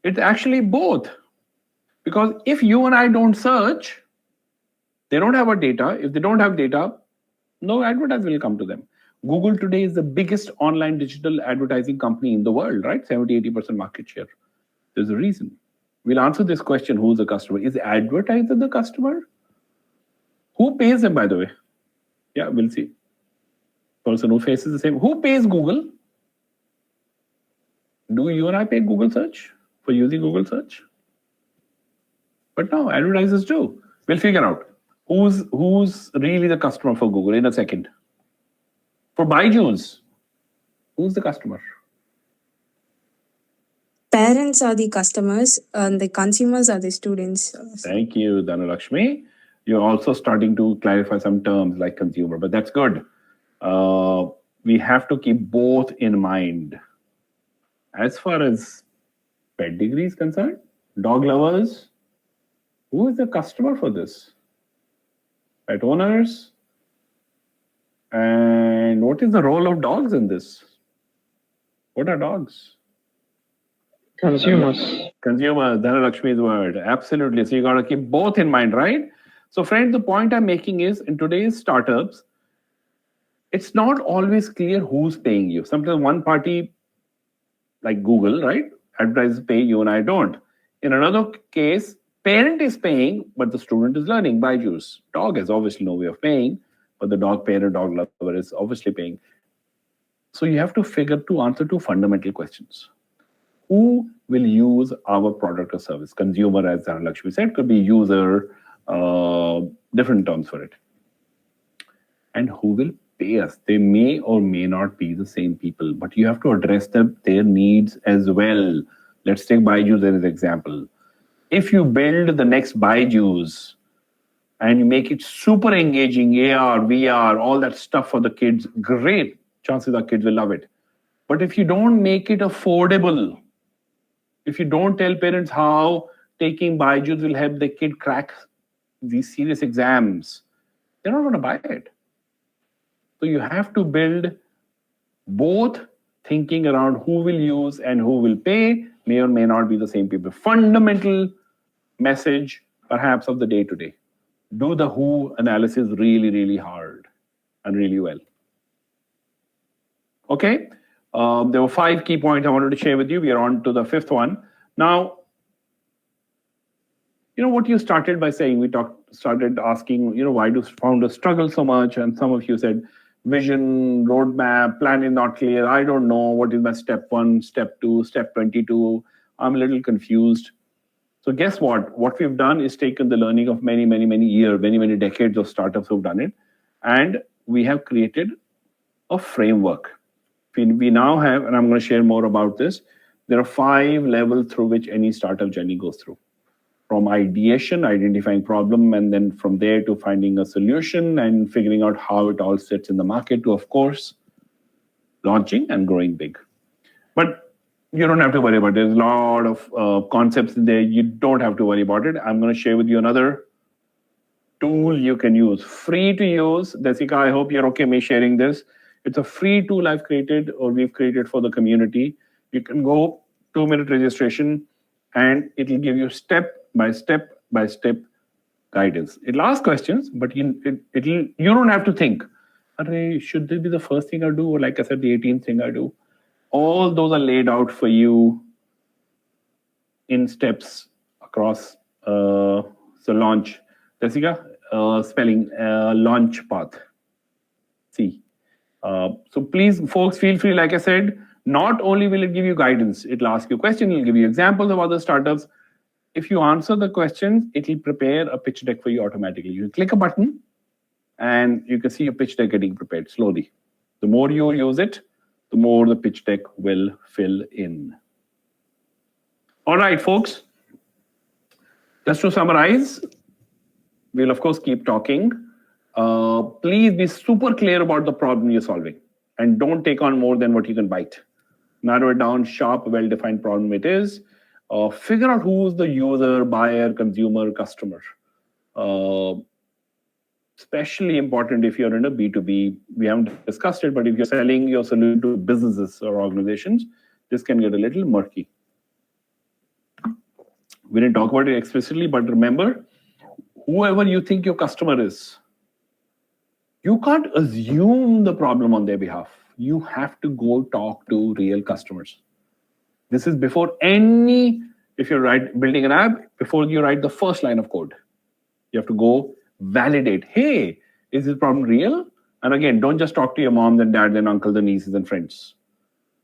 It's actually both. Because if you and I don't search, they don't have our data. If they don't have data, no advertising will come to them. Google today is the biggest online digital advertising company in the world, right? 70-80% market share. There's a reason. We'll answer this question, who's the customer? Is the advertiser the customer? Who pays them, by the way? Yeah, we'll see. Person who faces the same. Who pays Google? Do you and I pay Google search for using Google search? But no, advertisers do. We'll figure out who's really the customer for Google in a second. For Byju's, who's the customer? Parents are the customers and the consumers are the students. Thank you, Dhanalakshmi. You're also starting to clarify some terms like consumer, but that's good. we have to keep both in mind. As far as pedigree is concerned, dog lovers, who is the customer for this? Pet owners. And what is the role of dogs in this? What are dogs? Consumers. Consumers, Dhanalakshmi's word. Absolutely. So you got to keep both in mind, right? So friends, the point I'm making is in today's startups, it's not always clear who's paying you. Sometimes one party, like Google, right? Advertisers pay you and I don't. In another case, parent is paying, but the student is learning. Byju's. Dog has obviously no way of paying, but the dog parent, dog lover is obviously paying. So you have to answer two fundamental questions. Who will use our product or service? Consumer, as Dhanalakshmi said, could be user, different terms for it. And who will pay us? They may or may not be the same people, but you have to address their needs as well. Let's take Byju's as an example. If you build the next Byju's and you make it super engaging, AR, VR, all that stuff for the kids, great. Chances are kids will love it. But if you don't make it affordable, if you don't tell parents how taking Byju's will help the kid crack these serious exams, they're not going to buy it. So you have to build both thinking around who will use and who will pay, may or may not be the same people. Fundamental message, perhaps, of the day today. Do the who analysis really, really hard and really well. Okay, there were 5 key points I wanted to share with you. We are on to the 5th one. Now, you know what you started by saying, started asking, why do founders struggle so much? And some of you said, vision, roadmap, plan is not clear. I don't know what is my step 1, step 2, step 22. I'm a little confused. So guess what? What we've done is taken the learning of many, many, many years, many, many decades of startups who've done it. And we have created a framework. We now have, and I'm going to share more about this, there are 5 levels through which any startup journey goes through. From ideation, identifying problem, and then from there to finding a solution and figuring out how it all sits in the market to, of course, launching and growing big. But you don't have to worry about it. There's a lot of concepts in there. You don't have to worry about it. I'm going to share with you another tool you can use. Free to use. Desika, I hope you're okay me sharing this. It's a free tool we've created for the community. You can go 2-minute registration and it'll give you step by step guidance. It'll ask questions, but you don't have to think, should this be the first thing I do? Or like I said, the 18th thing I do. All those are laid out for you in steps across. So launch. Jessica, spelling launch path. See. So please, folks, feel free. Like I said, not only will it give you guidance, it'll ask you questions, it'll give you examples of other startups. If you answer the questions, it'll prepare a pitch deck for you automatically. You click a button and you can see your pitch deck getting prepared slowly. The more you use it, the more the pitch deck will fill in. All right, folks. Just to summarize, we'll of course keep talking. Please be super clear about the problem you're solving and don't take on more than what you can bite. Narrow it down, sharp, well-defined problem it is. Figure out who's the user, buyer, consumer, customer. Especially important if you're in a B2B. We haven't discussed it, but if you're selling your solution to businesses or organizations, this can get a little murky. We didn't talk about it explicitly, but remember, whoever you think your customer is, you can't assume the problem on their behalf. You have to go talk to real customers. This is before if you're building an app, before you write the first line of code. You have to go validate. Hey, is this problem real? And again, don't just talk to your moms and dads and uncles and nieces and friends.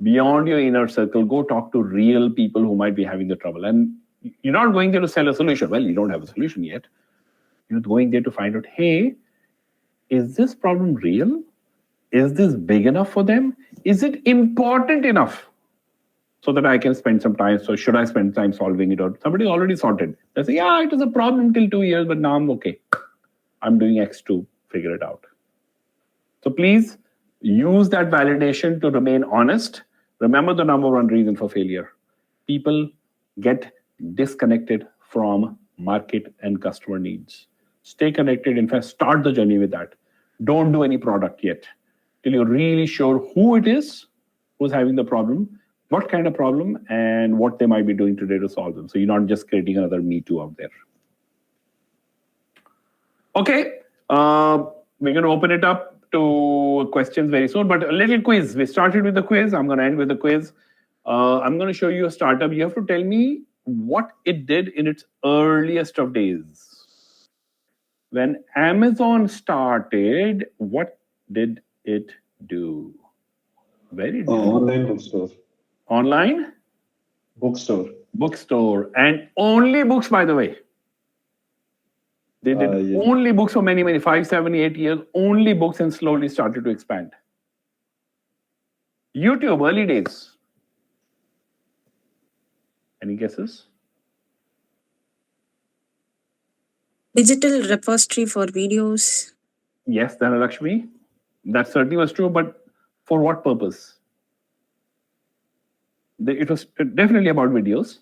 Beyond your inner circle, go talk to real people who might be having the trouble. And you're not going there to sell a solution. Well, you don't have a solution yet. You're going there to find out, hey, is this problem real? Is this big enough for them? Is it important enough so that I can spend some time? So should I spend time solving it? Or somebody already sorted. They say, yeah, it was a problem till 2 years, but now I'm okay. I'm doing X to figure it out. So please Use that validation to remain honest. Remember the number one reason for failure. People get disconnected from market and customer needs. Stay connected. In fact, start the journey with that. Don't do any product yet till you're really sure who it is who's having the problem, what kind of problem, and what they might be doing today to solve them. So you're not just creating another Me Too out there. Okay, we're going to open it up to questions very soon, but a little quiz. We started with the quiz. I'm going to end with the quiz. I'm going to show you a startup. You have to tell me what it did in its earliest of days. When Amazon started, what did it do? Very online bookstore. Online? Bookstore. Bookstore. And only books, by the way. They did only books for many, 5, 7, 8 years, only books, and slowly started to expand. YouTube, early days. Any guesses? Digital repository for videos. Yes, Dhanalakshmi. That certainly was true, but for what purpose? It was definitely about videos.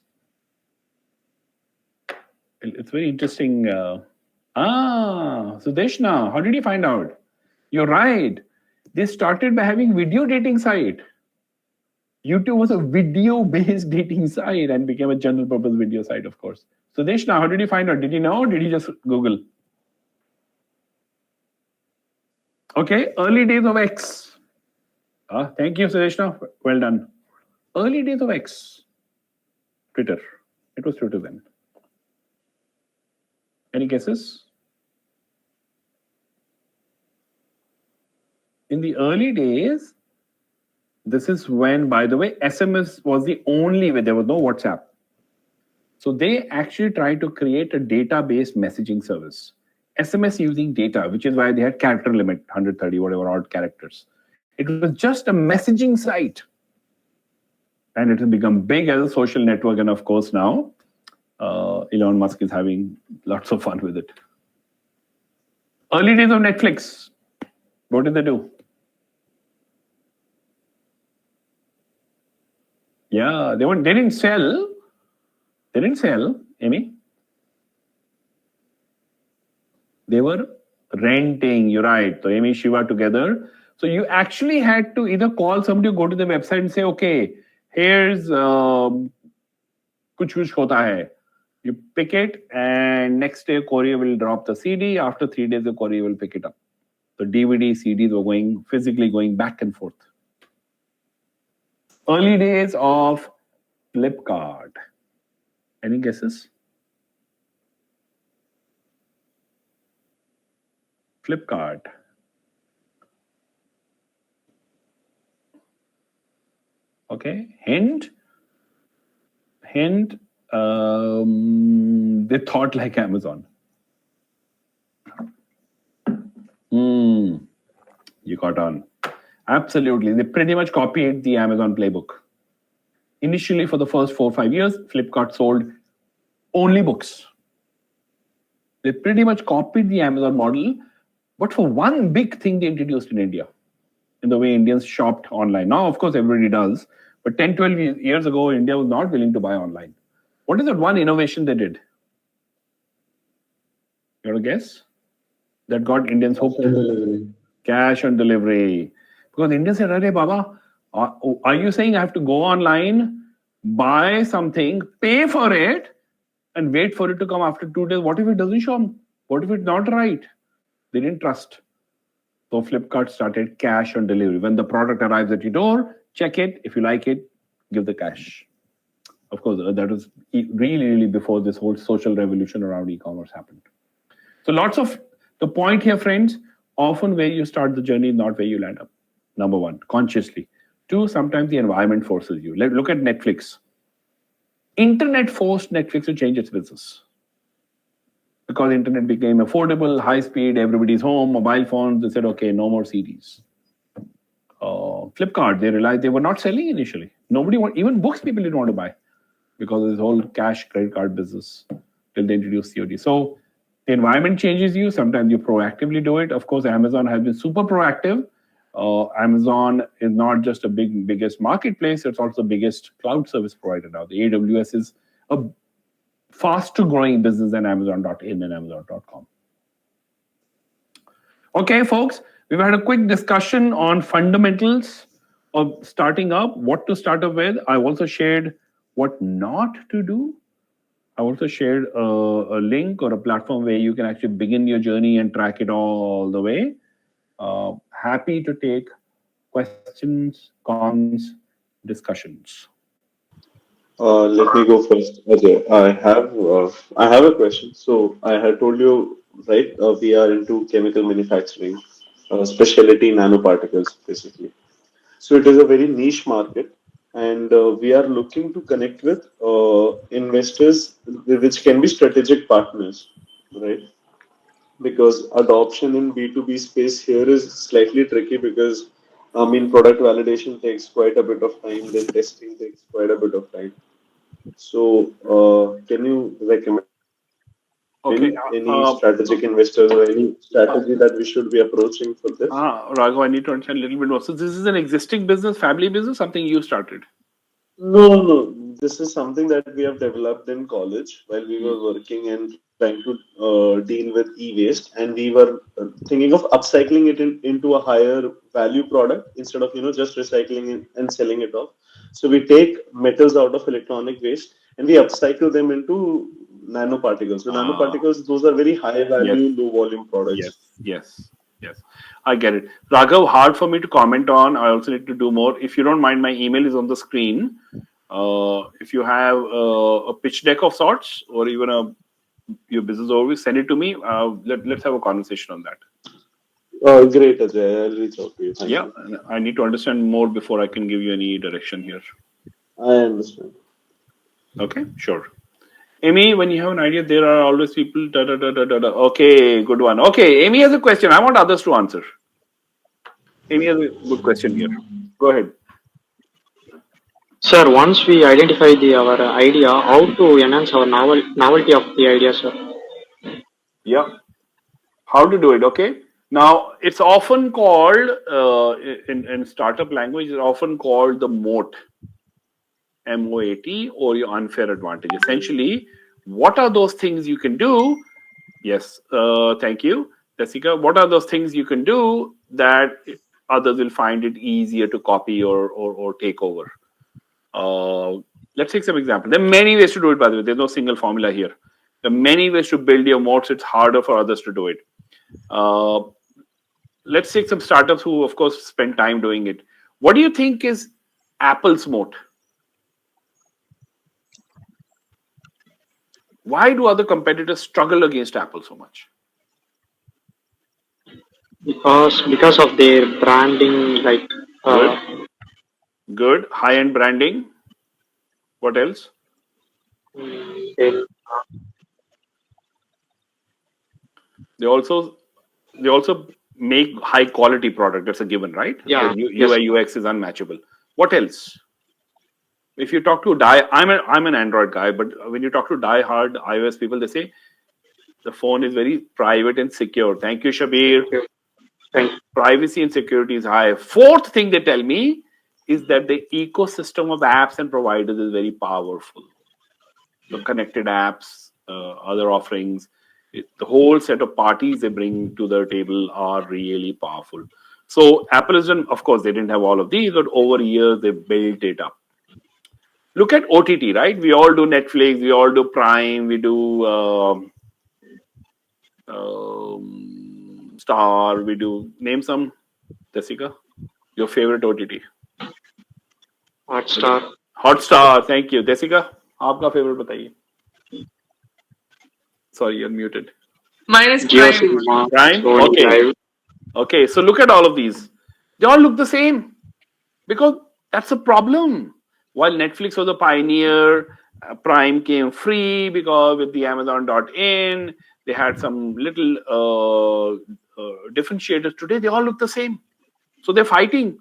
It's very interesting. Sudeshna, how did you find out? You're right. They started by having video dating site. YouTube was a video-based dating site and became a general-purpose video site, of course. Sudeshna, how did you find out? Did you know or did you just Google? Okay, early days of X. Thank you, Sudeshna. Well done. Early days of X. Twitter. It was Twitter then. Any guesses? In the early days, this is when, by the way, SMS was the only way. There was no WhatsApp. So they actually tried to create a data-based messaging service. SMS using data, which is why they had character limit, 130, whatever odd characters. It was just a messaging site. And it has become big as a social network. And of course, now Elon Musk is having lots of fun with it. Early days of Netflix. What did they do? Yeah, they didn't sell. They didn't sell, Amy. They were renting. You're right. So Amy, Shiva together. So you actually had to either call somebody or go to the website and say, okay, here's kuch hota hai. You pick it, and next day courier will drop the CD. After 3 days, the courier will pick it up. The DVD, CDs were physically going back and forth. Early days of Flipkart. Any guesses? Flipkart. Okay, hint. They thought like Amazon. You caught on. Absolutely. They pretty much copied the Amazon playbook. Initially, for the first 4 or 5 years, Flipkart sold only books. They pretty much copied the Amazon model, but for one big thing they introduced in India, in the way Indians shopped online. Now, of course, everybody does. But 10, 12 years ago, India was not willing to buy online. What is that one innovation they did? You want to guess? That got Indians hooked? Cash on delivery. Because Indians said, "Arey Baba, are you saying I have to go online, buy something, pay for it, and wait for it to come after 2 days? What if it doesn't show up? What if it's not right?" They didn't trust. So Flipkart started cash on delivery. When the product arrives at your door, check it. If you like it, give the cash. Of course, that was really, really before this whole social revolution around e-commerce happened. So lots of, the point here, friends, often where you start the journey is not where you land up. Number one, consciously. Two, sometimes the environment forces you. Look at Netflix. Internet forced Netflix to change its business. Because internet became affordable, high speed, everybody's home, mobile phones, they said, okay, no more CDs. Flipkart, they realized they were not selling initially. Even books people didn't want to buy because of this whole cash credit card business till they introduced COD. So the environment changes you. Sometimes you proactively do it. Of course, Amazon has been super proactive. Amazon is not just a biggest marketplace; it's also the biggest cloud service provider now. The AWS is a faster growing business than Amazon.in and Amazon.com. Okay, folks, we've had a quick discussion on fundamentals of starting up, what to start up with. I also shared what not to do. I also shared a link or a platform where you can actually begin your journey and track it all the way. Happy to take questions, comments, discussions. Let me go first, Ajay. I have a question. So I had told you, right? We are into chemical manufacturing, specialty nanoparticles, basically. So it is a very niche market, and we are looking to connect with investors, which can be strategic partners, right? Because adoption in B2B space here is slightly tricky because I mean product validation takes quite a bit of time, then testing takes quite a bit of time. So can you recommend Okay. any strategic investors or any strategy that we should be approaching for this? Raghav, I need to understand a little bit more. So this is an existing business, family business, something you started? No. This is something that we have developed in college while we were working and trying to deal with e-waste, and we were thinking of upcycling it into a higher value product instead of just recycling it and selling it off. So we take metals out of electronic waste and we upcycle them into nanoparticles. So nanoparticles, those are very high value, low volume products. Yes. I get it. Raghav, hard for me to comment on. I also need to do more. If you don't mind, my email is on the screen. If you have a pitch deck of sorts or even your business overview, send it to me. Let's have a conversation on that. Great, Ajay. I'll reach out to you. Thank you. I need to understand more before I can give you any direction here. I understand. Okay, sure. Amy, when you have an idea, there are always people. Okay, good one. Okay, Amy has a question. I want others to answer. Amy has a good question here. Go ahead. Sir, once we identify our idea, how to enhance our novelty of the idea, sir? Yeah. How to do it? Okay. Now, it's often called, in startup language, it's often called the moat. MOAT, or your unfair advantage. Essentially, what are those things you can do? Yes, thank you, Jessica. What are those things you can do that others will find it easier to copy or take over? Let's take some example. There are many ways to do it, by the way. There's no single formula here. There are many ways to build your moats. It's harder for others to do it. Let's take some startups who, of course, spend time doing it. What do you think is Apple's moat? Why do other competitors struggle against Apple so much? Because of their branding, like Good. High-end branding. What else? They also make high quality product. That's a given, right? Yeah. UI UX is unmatchable. What else? If you talk to I'm an Android guy, but when you talk to die-hard iOS people, they say the phone is very private and secure. Thank you, Shabir. Privacy and security is high. Fourth thing they tell me is that the ecosystem of apps and providers is very powerful. The connected apps, other offerings, the whole set of parties they bring to the table are really powerful. So Apple is, of course, they didn't have all of these, but over years they built it up. Look at OTT, right? We all do Netflix, we all do Prime, we do Star, we do, name some, Jessica, your favorite OTT. Hotstar, thank you. Jessica, आपका favorite बताइए. Sorry, you're muted. Mine is Prime. Prime? Okay, so look at all of these. They all look the same because that's a problem. While Netflix was a pioneer, Prime came free because with the Amazon.in, they had some little differentiators. Today, they all look the same. So they're fighting.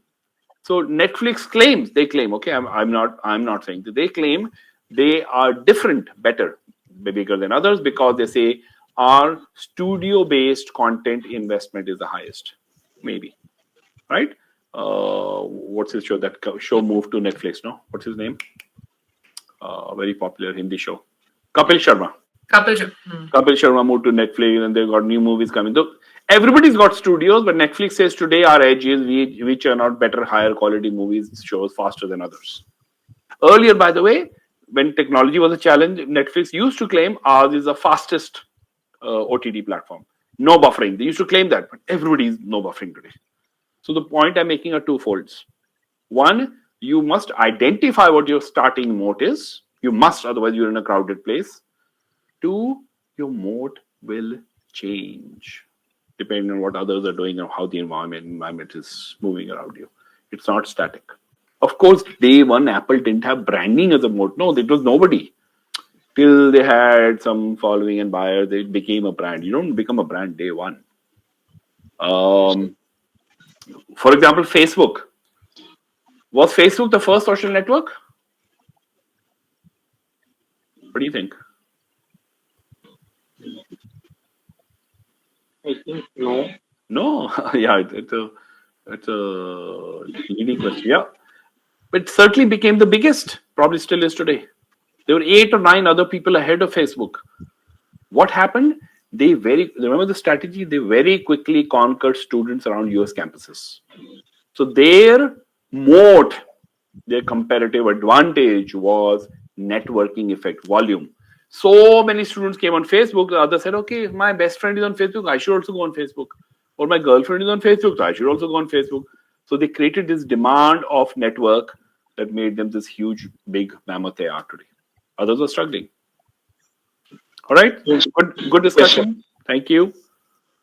So Netflix claims, okay, I'm not saying that, they claim they are different, better, bigger than others because they say our studio-based content investment is the highest, maybe, right? what's his show? That show moved to Netflix, no? What's his name? Very popular Hindi show. Kapil Sharma. Kapil Sharma moved to Netflix and they got new movies coming. So everybody's got studios, but Netflix says today our edge is we churn out better, higher quality movies, shows faster than others. Earlier, by the way, when technology was a challenge, Netflix used to claim ours is the fastest OTT platform. No buffering. They used to claim that, but everybody is no buffering today. So the point I'm making are twofolds. One, you must identify what your starting moat is. You must, otherwise you're in a crowded place. Two, your moat will change depending on what others are doing and how the environment is moving around you. It's not static. Of course, day one, Apple didn't have branding as a moat. No, it was nobody. Till they had some following and buyers, they became a brand. You don't become a brand day one. For example, Facebook. Was Facebook the first social network? What do you think? I think no. No, yeah, it's a leading question. Yeah, but it certainly became the biggest. Probably still is today. There were 8 or 9 other people ahead of Facebook. What happened? Remember the strategy. They very quickly conquered students around US campuses. So their moat, their comparative advantage was networking effect, volume. So many students came on Facebook. The other said, okay, if my best friend is on Facebook, I should also go on Facebook. Or my girlfriend is on Facebook, so I should also go on Facebook. So they created this demand of network that made them this huge, big mammoth they are today. Others are struggling. All right. Yes. Good discussion. Yes, thank you.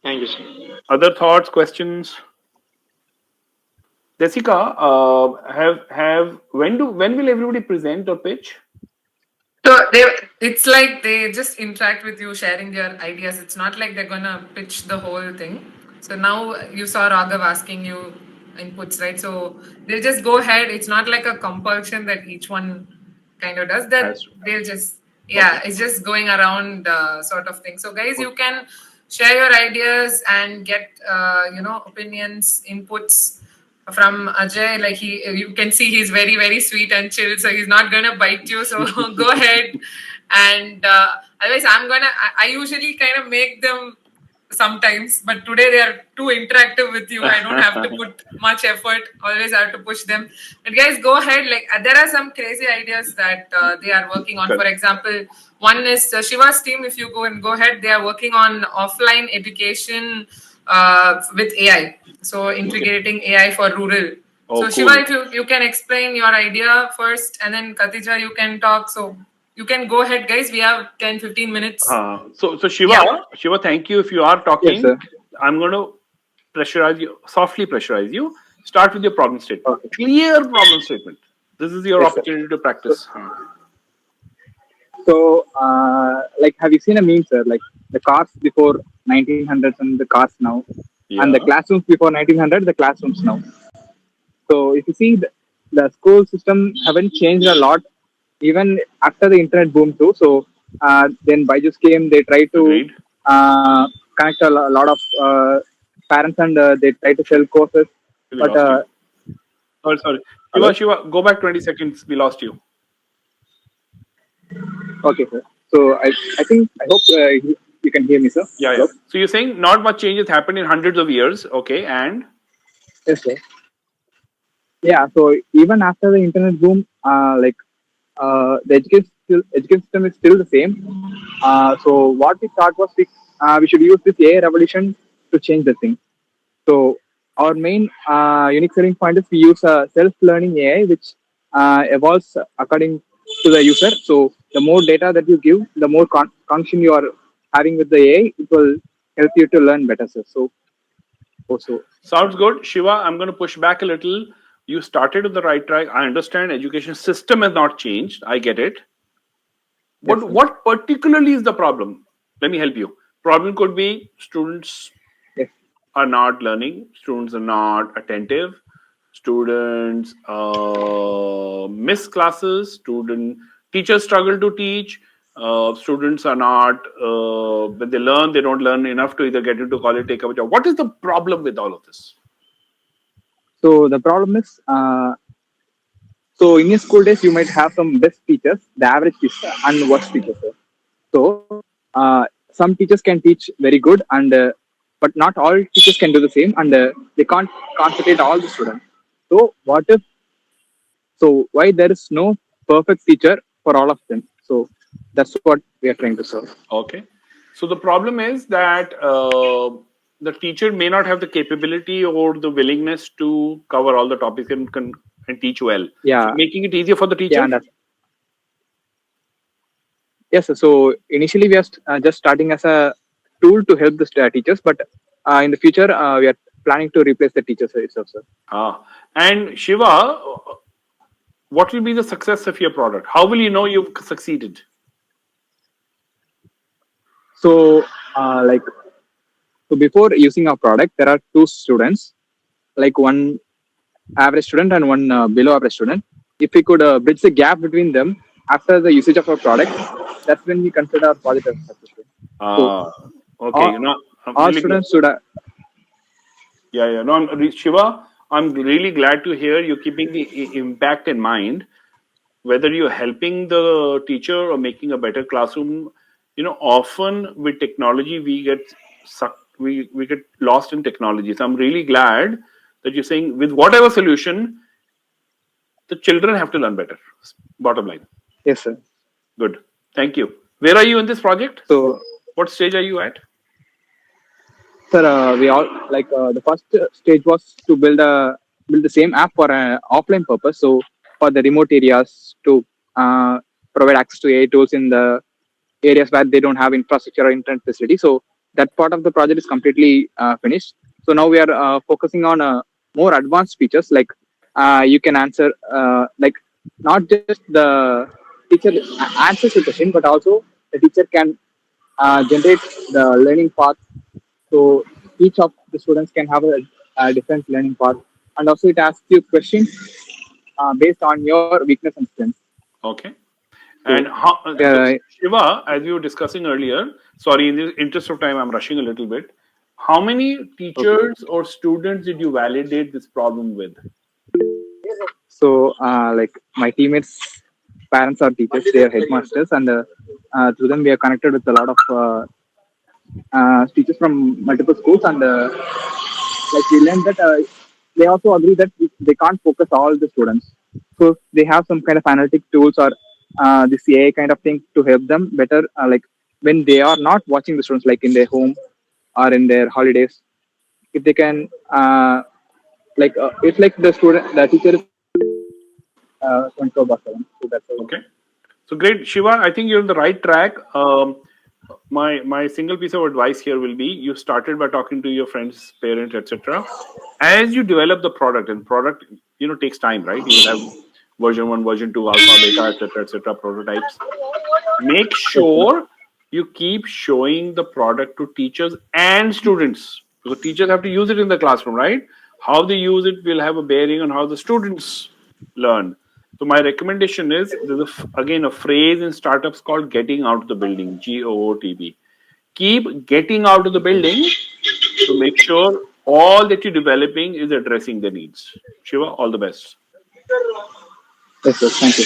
Thank you, sir. Other thoughts, questions? Jessica, when will everybody present or pitch? So it's like they just interact with you, sharing their ideas. It's not like they're gonna pitch the whole thing. So now you saw Raghav asking you inputs, right? So they'll just go ahead. It's not like a compulsion that each one kind of does that. They'll just it's just going around sort of thing. So guys, you can share your ideas and get opinions, inputs from Ajay. Like you can see he's very, very sweet and chill, so he's not gonna bite you. So go ahead. And otherwise, I usually kind of make them sometimes, but today they are too interactive with you. I don't have to put much effort. Always have to push them. But guys, go ahead. Like there are some crazy ideas that they are working on. For example, one is Shiva's team. If you go ahead, they are working on offline education with AI. So integrating AI for rural. Oh, so cool. Shiva, if you can explain your idea first, and then Khatija, you can talk. So you can go ahead, guys. We have 10-15 minutes. So Shiva, Shiva, thank you. If you are talking, Yes, sir. I'm going to softly pressurize you. Start with your problem statement. Okay. Clear problem statement. This is your opportunity to practice. So, have you seen a meme, sir? Like the cars before 1900s and the cars now, and the classrooms before 1900, the classrooms now. So, if you see, the school system haven't changed a lot, even after the internet boom too. So, then Byju's came, they tried to connect a lot of parents and they try to sell courses. But sorry, Shiva, go back 20 seconds. We lost you. Okay, sir. So I hope you can hear me, sir. Yeah. So you're saying not much changes happened in hundreds of years, okay? And yes, sir. Yeah. So even after the internet boom, the education system is still the same. So what we thought was we should use this AI revolution to change the thing. So our main unique selling point is we use a self-learning AI which evolves according to the user. So the more data that you give, the more connection you are having with the AI, it will help you to learn better, sir. So also sounds good. Shiva, I'm going to push back a little. You started on the right track. I understand education system has not changed. I get it. But what particularly is the problem? Let me help you. Problem could be students are not learning. Students are not attentive. Students miss classes. Teachers struggle to teach. Students are not, when they learn, they don't learn enough to either get into college, take up a job. What is the problem with all of this? So the problem is, so in your school days, you might have some best teachers, the average teacher, and worst teachers. So some teachers can teach very good, and but not all teachers can do the same, and they can't concentrate all the students. So what if? So why there is no perfect teacher for all of them? So that's what we are trying to solve. Okay. So the problem is that the teacher may not have the capability or the willingness to cover all the topics and teach well. Yeah. So making it easier for the teacher. Yeah, and yes. So initially we are just starting as a tool to help the teachers, but in the future we are planning to replace the teachers itself, sir. And Shiva, what will be the success of your product? How will you know you've succeeded? So so before using our product, there are two students, like one average student and one below average student. If we could bridge the gap between them after the usage of our product, that's when we consider our project as successful. Okay. All students should. Yeah. No, Shiva, I'm really glad to hear you keeping the impact in mind. Whether you're helping the teacher or making a better classroom, often with technology we get sucked. We get lost in technology. So I'm really glad that you're saying with whatever solution, the children have to learn better. Bottom line. Yes, sir. Good. Thank you. Where are you in this project? So, what stage are you at? Sir, we all the first stage was to build the same app for an offline purpose. So for the remote areas to provide access to AI tools in the areas where they don't have infrastructure or internet facility. So that part of the project is completely finished. So now we are focusing on more advanced features, like you can answer not just the teacher answers the question, but also the teacher can generate the learning path. So each of the students can have a different learning path, and also it asks you questions based on your weakness and strength. Okay. And Shiva, as we were discussing earlier, sorry, in the interest of time, I'm rushing a little bit. How many teachers or students did you validate this problem with? So, my teammates' parents are teachers; they are headmasters, and through them we are connected with a lot of teachers from multiple schools, and we learned that they also agree that they can't focus all the students. So they have some kind of analytic tools or this AI kind of thing to help them better, when they are not watching the students, like in their home or in their holidays. If they can, it's like the teacher is 24/7. So that's okay. So great, Shiva. I think you're on the right track. My single piece of advice here will be: you started by talking to your friends, parents, etc. As you develop the product, and product takes time, right? You will have version 1, version 2, alpha, beta, etc., prototypes. Make sure you keep showing the product to teachers and students. So teachers have to use it in the classroom, right? How they use it will have a bearing on how the students learn. So my recommendation is, there's again a phrase in startups called getting out of the building, GOOTB. Keep getting out of the building to make sure all that you're developing is addressing the needs. Shiva, all the best. Yes, sir. Thank you.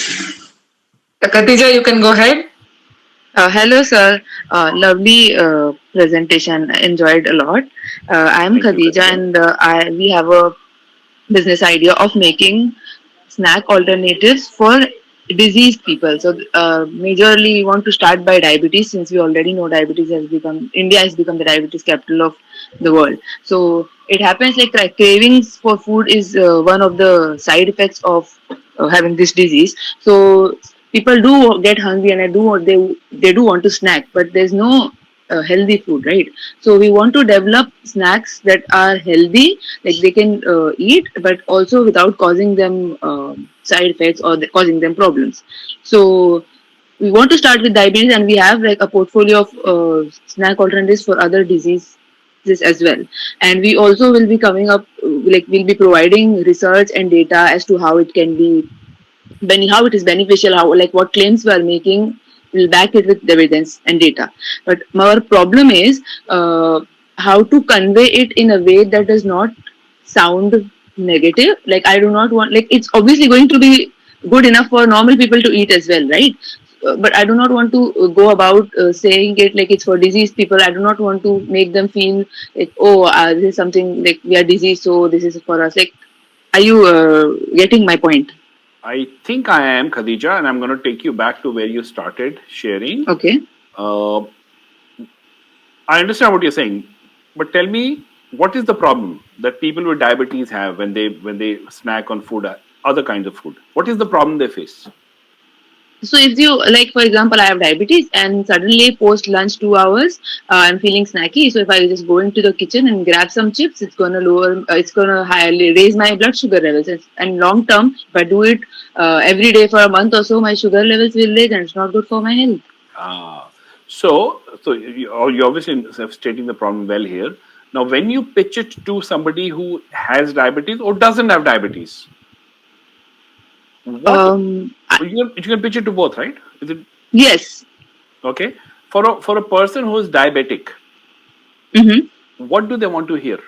Khatija, you can go ahead. Hello, sir. Lovely presentation. Enjoyed a lot. I'm Khadija, and we have a business idea of making snack alternatives for diseased people. So, majorly, we want to start by diabetes, since we already know India has become the diabetes capital of the world. So, it happens like cravings for food is one of the side effects of having this disease. So, people do get hungry and they do want to snack, but there's no healthy food, right? So we want to develop snacks that are healthy, like they can eat, but also without causing them side effects or causing them problems. So we want to start with diabetes, and we have like a portfolio of snack alternatives for other diseases as well. And we also will be coming up, we'll be providing research and data as to how it can be how it is beneficial, what claims we are making, we'll back it with evidence and data. But our problem is how to convey it in a way that does not sound negative. Like I do not want, like it's obviously going to be good enough for normal people to eat as well, right? But I do not want to go about saying it like it's for diseased people. I do not want to make them feel like, oh, this is something like we are diseased, so this is for us. Like, are you getting my point? I think I am, Khadija, and I'm going to take you back to where you started sharing. Okay. I understand what you're saying, but tell me, what is the problem that people with diabetes have when they snack on food, other kinds of food? What is the problem they face? So if you like, for example, I have diabetes and suddenly post lunch 2 hours, I'm feeling snacky. So if I just go into the kitchen and grab some chips, it's gonna lower, it's gonna highly raise my blood sugar levels. And long term, if I do it every day for a month or so, my sugar levels will raise, and it's not good for my health. So you're obviously stating the problem well here. Now, when you pitch it to somebody who has diabetes or doesn't have diabetes, you can pitch it to both, right? Is it? Yes. Okay. For a person who is diabetic, what do they want to hear?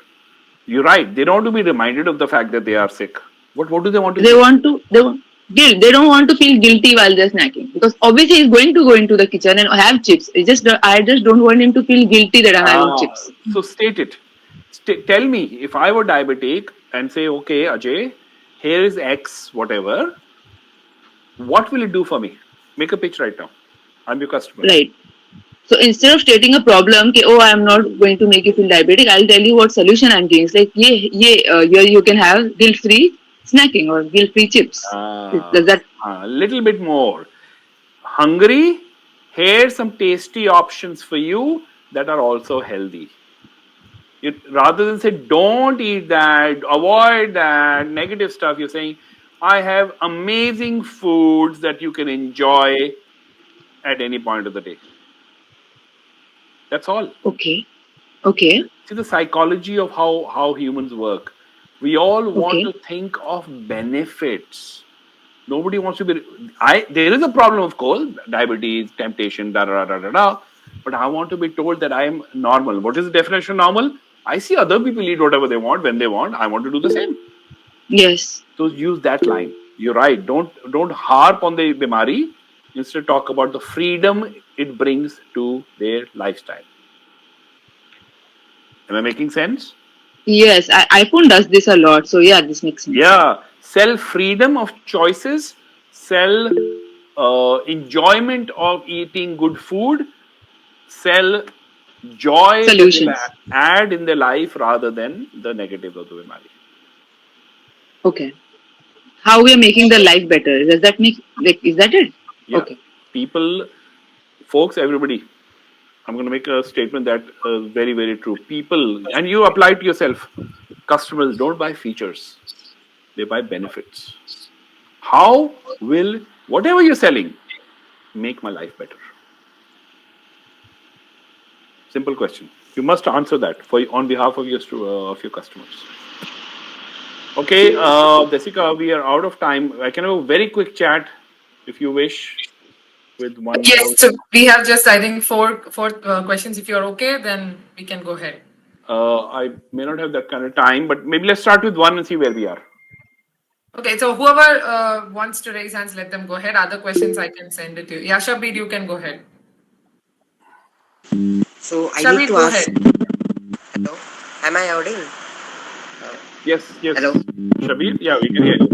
You're right. They don't want to be reminded of the fact that they are sick. What do they want to? They want to. They don't want to feel guilty while they're snacking, because obviously he's going to go into the kitchen and have chips. I just don't want him to feel guilty that I'm having chips. So state it. Tell me, if I were diabetic and say, okay, Ajay, here is X, whatever, what will it do for me? Make a pitch right now. I'm your customer. Right. So instead of stating a problem, oh, I'm not going to make you feel diabetic, I'll tell you what solution I'm giving. It's like, you can have guilt-free snacking or guilt-free chips. Does that? A little bit more. Hungry? Here's some tasty options for you that are also healthy. Rather than say, don't eat that, avoid that, negative stuff, you're saying, I have amazing foods that you can enjoy at any point of the day. That's all. Okay. See the psychology of how humans work. We all want to think of benefits. Nobody wants to be. There is a problem, of course, diabetes, temptation, but I want to be told that I am normal. What is the definition of normal? I see other people eat whatever they want when they want. I want to do the same. Yes. So use that line. You're right. Don't harp on the bimari. Instead, talk about the freedom it brings to their lifestyle. Am I making sense? Yes, iPhone does this a lot. So yeah, this makes sense. Yeah, sell freedom of choices, sell enjoyment of eating good food, sell joy solutions add in their life rather than the negatives of the bimari. Okay. How we are making their life better? Does that make is that it? Yeah. Okay. Folks, everybody. I'm going to make a statement that is very, very true. People, and you apply it to yourself. Customers don't buy features; they buy benefits. How will whatever you're selling make my life better? Simple question. You must answer that on behalf of your customers. Okay, Desika, we are out of time. I can have a very quick chat if you wish. With one. Yes, so we have just, I think, four questions. If you're okay, then we can go ahead. I may not have that kind of time, but maybe let's start with one and see where we are. Okay, so whoever wants to raise hands, let them go ahead. Other questions, I can send it to you. Yeah, Shabir, you can go ahead. So I Shabir, need to go ask. ahead. Hello, am I audible? Yes. Hello. Shabir, yeah, we can hear you.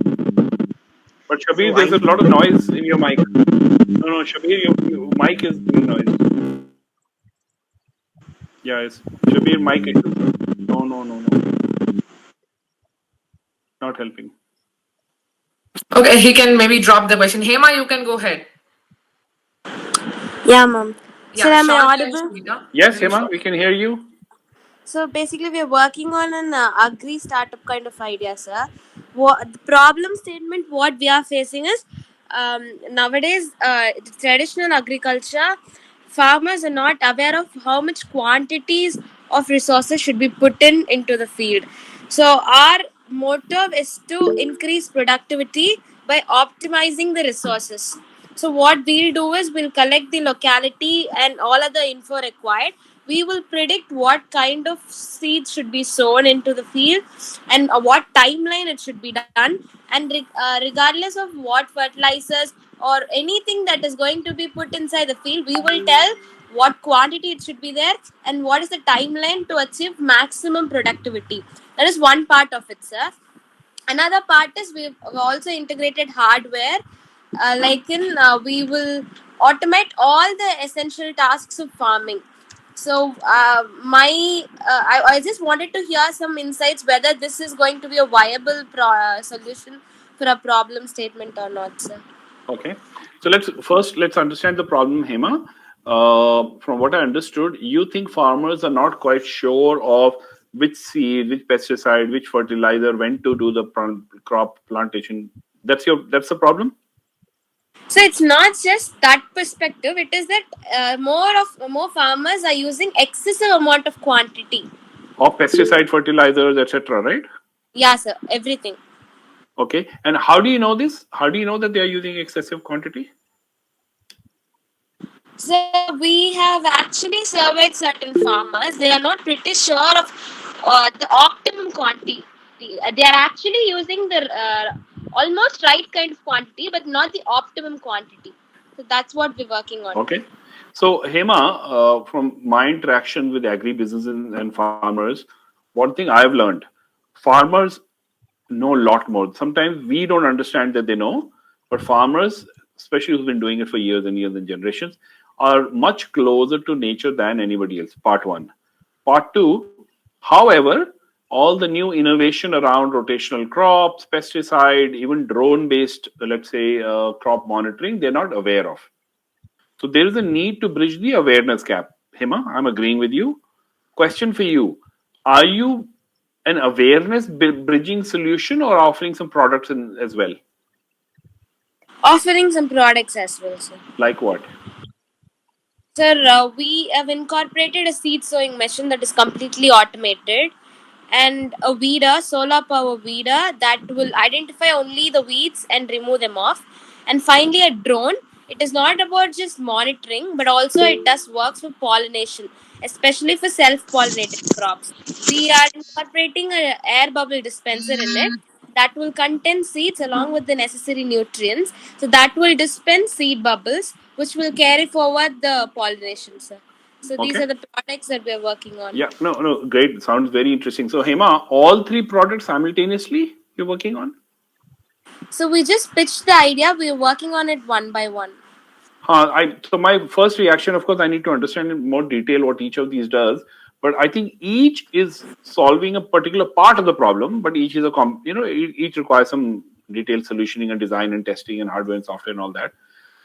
But Shabir, there's a lot of noise in your mic. No, Shabir, your mic is doing noise. Yeah, it's Shabir, mic is. No. Not helping. Okay, he can maybe drop the question. Hema, you can go ahead. Yeah, ma'am. Yeah, Sir, am I Shant audible? and Shrita. Yes, Hema, we can hear you. So basically, we are working on an agri startup kind of idea, sir. The problem statement what we are facing is nowadays traditional agriculture farmers are not aware of how much quantities of resources should be put into the field. So our motive is to increase productivity by optimizing the resources. So what we'll do is we'll collect the locality and all other info required. we will predict what kind of seeds should be sown into the field and what timeline it should be done. And regardless of what fertilizers or anything that is going to be put inside the field, we will tell what quantity it should be there and what is the timeline to achieve maximum productivity. That is one part of it, sir. Another part is we've also integrated hardware, we will automate all the essential tasks of farming. So I just wanted to hear some insights whether this is going to be a viable solution for a problem statement or not, sir. Okay. So let's understand the problem, Hema. From what I understood, you think farmers are not quite sure of which seed, which pesticide, which fertilizer, when to do the crop plantation. That's the problem. So it's not just that perspective. It is that more farmers are using excessive amount of quantity. Of pesticide, fertilizers, etc. Right? Yeah, sir. Everything. Okay. And how do you know this? How do you know that they are using excessive quantity? So we have actually surveyed certain farmers. They are not pretty sure of the optimum quantity. They are actually using the almost right kind of quantity, but not the optimum quantity. So that's what we're working on. Okay. So Hema, from my interaction with agribusinesses and farmers, one thing I've learned: farmers know a lot more. Sometimes we don't understand that they know, but farmers, especially who've been doing it for years and years and generations, are much closer to nature than anybody else. Part one. Part two, however, all the new innovation around rotational crops, pesticide, even drone-based, let's say, crop monitoring, they're not aware of. So there is a need to bridge the awareness gap. Hema, I'm agreeing with you. Question for you: are you an awareness bridging solution or offering some products as well? Offering some products as well, sir. Like what? Sir, we have incorporated a seed sowing machine that is completely automated, and a weeder, solar power weeder, that will identify only the weeds and remove them off. And finally, a drone. It is not about just monitoring, but also it does works for pollination, especially for self-pollinated crops. We are incorporating an air bubble dispenser in it that will contain seeds along with the necessary nutrients. So that will dispense seed bubbles, which will carry forward the pollination, sir. So these Okay. are the products that we are working on. Yeah, no, great. Sounds very interesting. So Hema, all three products simultaneously you're working on? So we just pitched the idea. We're working on it one by one. So my first reaction, of course, I need to understand in more detail what each of these does. But I think each is solving a particular part of the problem, but each is each requires some detailed solutioning and design and testing and hardware and software and all that.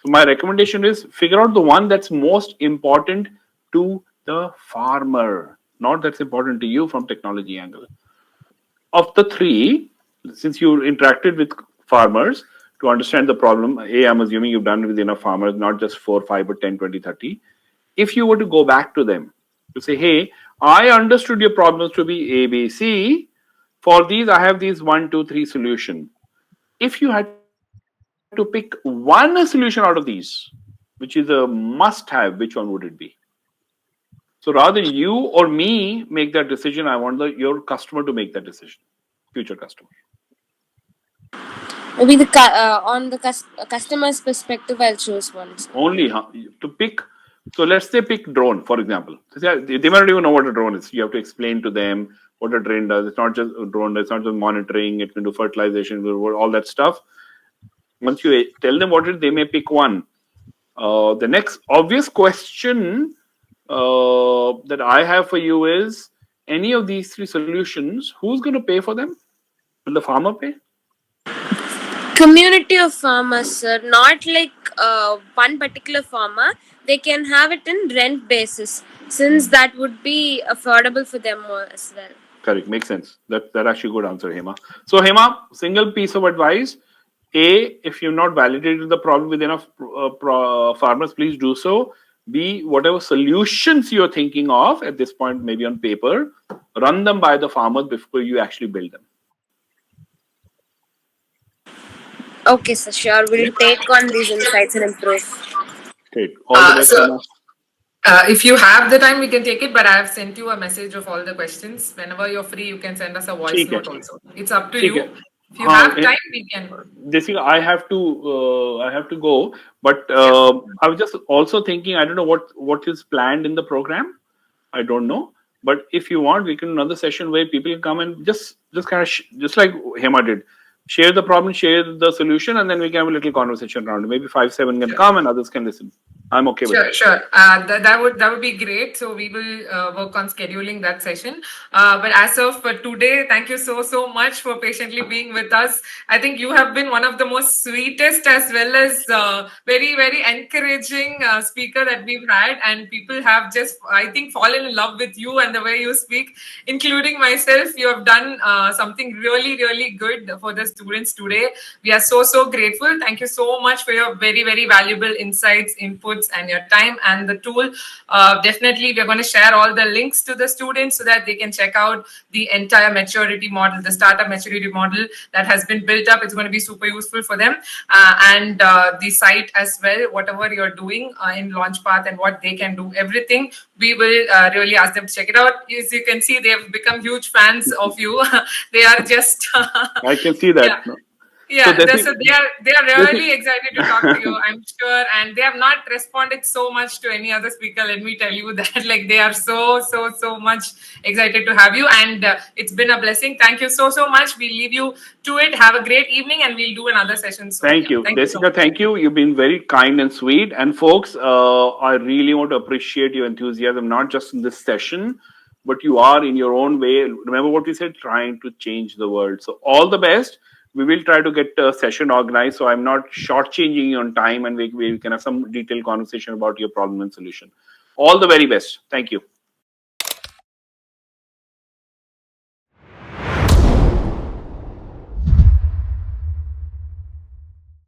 So my recommendation is figure out the one that's most important to the farmer, not that's important to you from technology angle. Of the three, since you interacted with farmers to understand the problem, I'm assuming you've done it with enough farmers, not just 4, 5, but 10, 20, 30. If you were to go back to them to say, hey, I understood your problems to be A, B, C. For these, I have these 1, 2, 3 solution. If you had to pick one solution out of these, which is a must-have, which one would it be? So rather than you or me make that decision, I want your customer to make that decision, future customer. Maybe on the customer's perspective, I'll choose one. Only to pick. So let's say pick drone, for example. They might not even know what a drone is. You have to explain to them what a drone does. It's not just a drone. It's not just monitoring. It can do fertilization, all that stuff. Once you tell them what it is, they may pick one. The next obvious question that I have for you is, any of these three solutions, who's going to pay for them? Will the farmer pay? Community of farmers, sir. Not like one particular farmer. They can have it in rent basis, since that would be affordable for them as well. Correct. Makes sense. That actually good answer, Hema. So Hema, single piece of advice. A, if you've not validated the problem with enough farmers, please do so. B, whatever solutions you're thinking of at this point, maybe on paper, run them by the farmers before you actually build them. Okay, sir. Sure. We'll take on these insights and improve. Great. All the best, Hema. If you have the time, we can take it, but I have sent you a message of all the questions. Whenever you're free, you can send us a voice ठीक है, note also. It's up to ठीक you. है. If you हाँ, have time, we can. Jessica, I have to go, but I was just also thinking, I don't know what is planned in the program. I don't know, but if you want, we can another session where people can come and just kind of just like Hema did, share the problem, share the solution, and then we can have a little conversation around it. Maybe 5-7 can come and others can listen. I'm okay with it. Sure. That would be great. So we will work on scheduling that session. But as of today, thank you so much for patiently being with us. I think you have been one of the most sweetest as well as very encouraging speaker that we've had, and people have just, I think, fallen in love with you and the way you speak, including myself. You have done something really good for the students today. We are so grateful. Thank you so much for your very valuable insights, inputs, and your time and the tool. Definitely, we're going to share all the links to the students so that they can check out the entire maturity model, the startup maturity model that has been built up. It's going to be super useful for them, and the site as well, whatever you're doing in Launchpath and what they can do, everything. We will really ask them to check it out. As you can see, they have become huge fans of you. They are just I can see that. Yeah, So they are really excited to talk to you, I'm sure, and they have not responded so much to any other speaker. Let me tell you that, like, they are so much excited to have you, and it's been a blessing. Thank you so much. We'll leave you to it. Have a great evening, and we'll do another session soon. Thank you, Thank you so Jessica. much. Thank you. You've been very kind and sweet. And folks, I really want to appreciate your enthusiasm, not just in this session, but you are in your own way. Remember what we said, trying to change the world. So all the best. We will try to get a session organized. So I'm not shortchanging you on time, and we can have some detailed conversation about your problem and solution. All the very best. Thank you.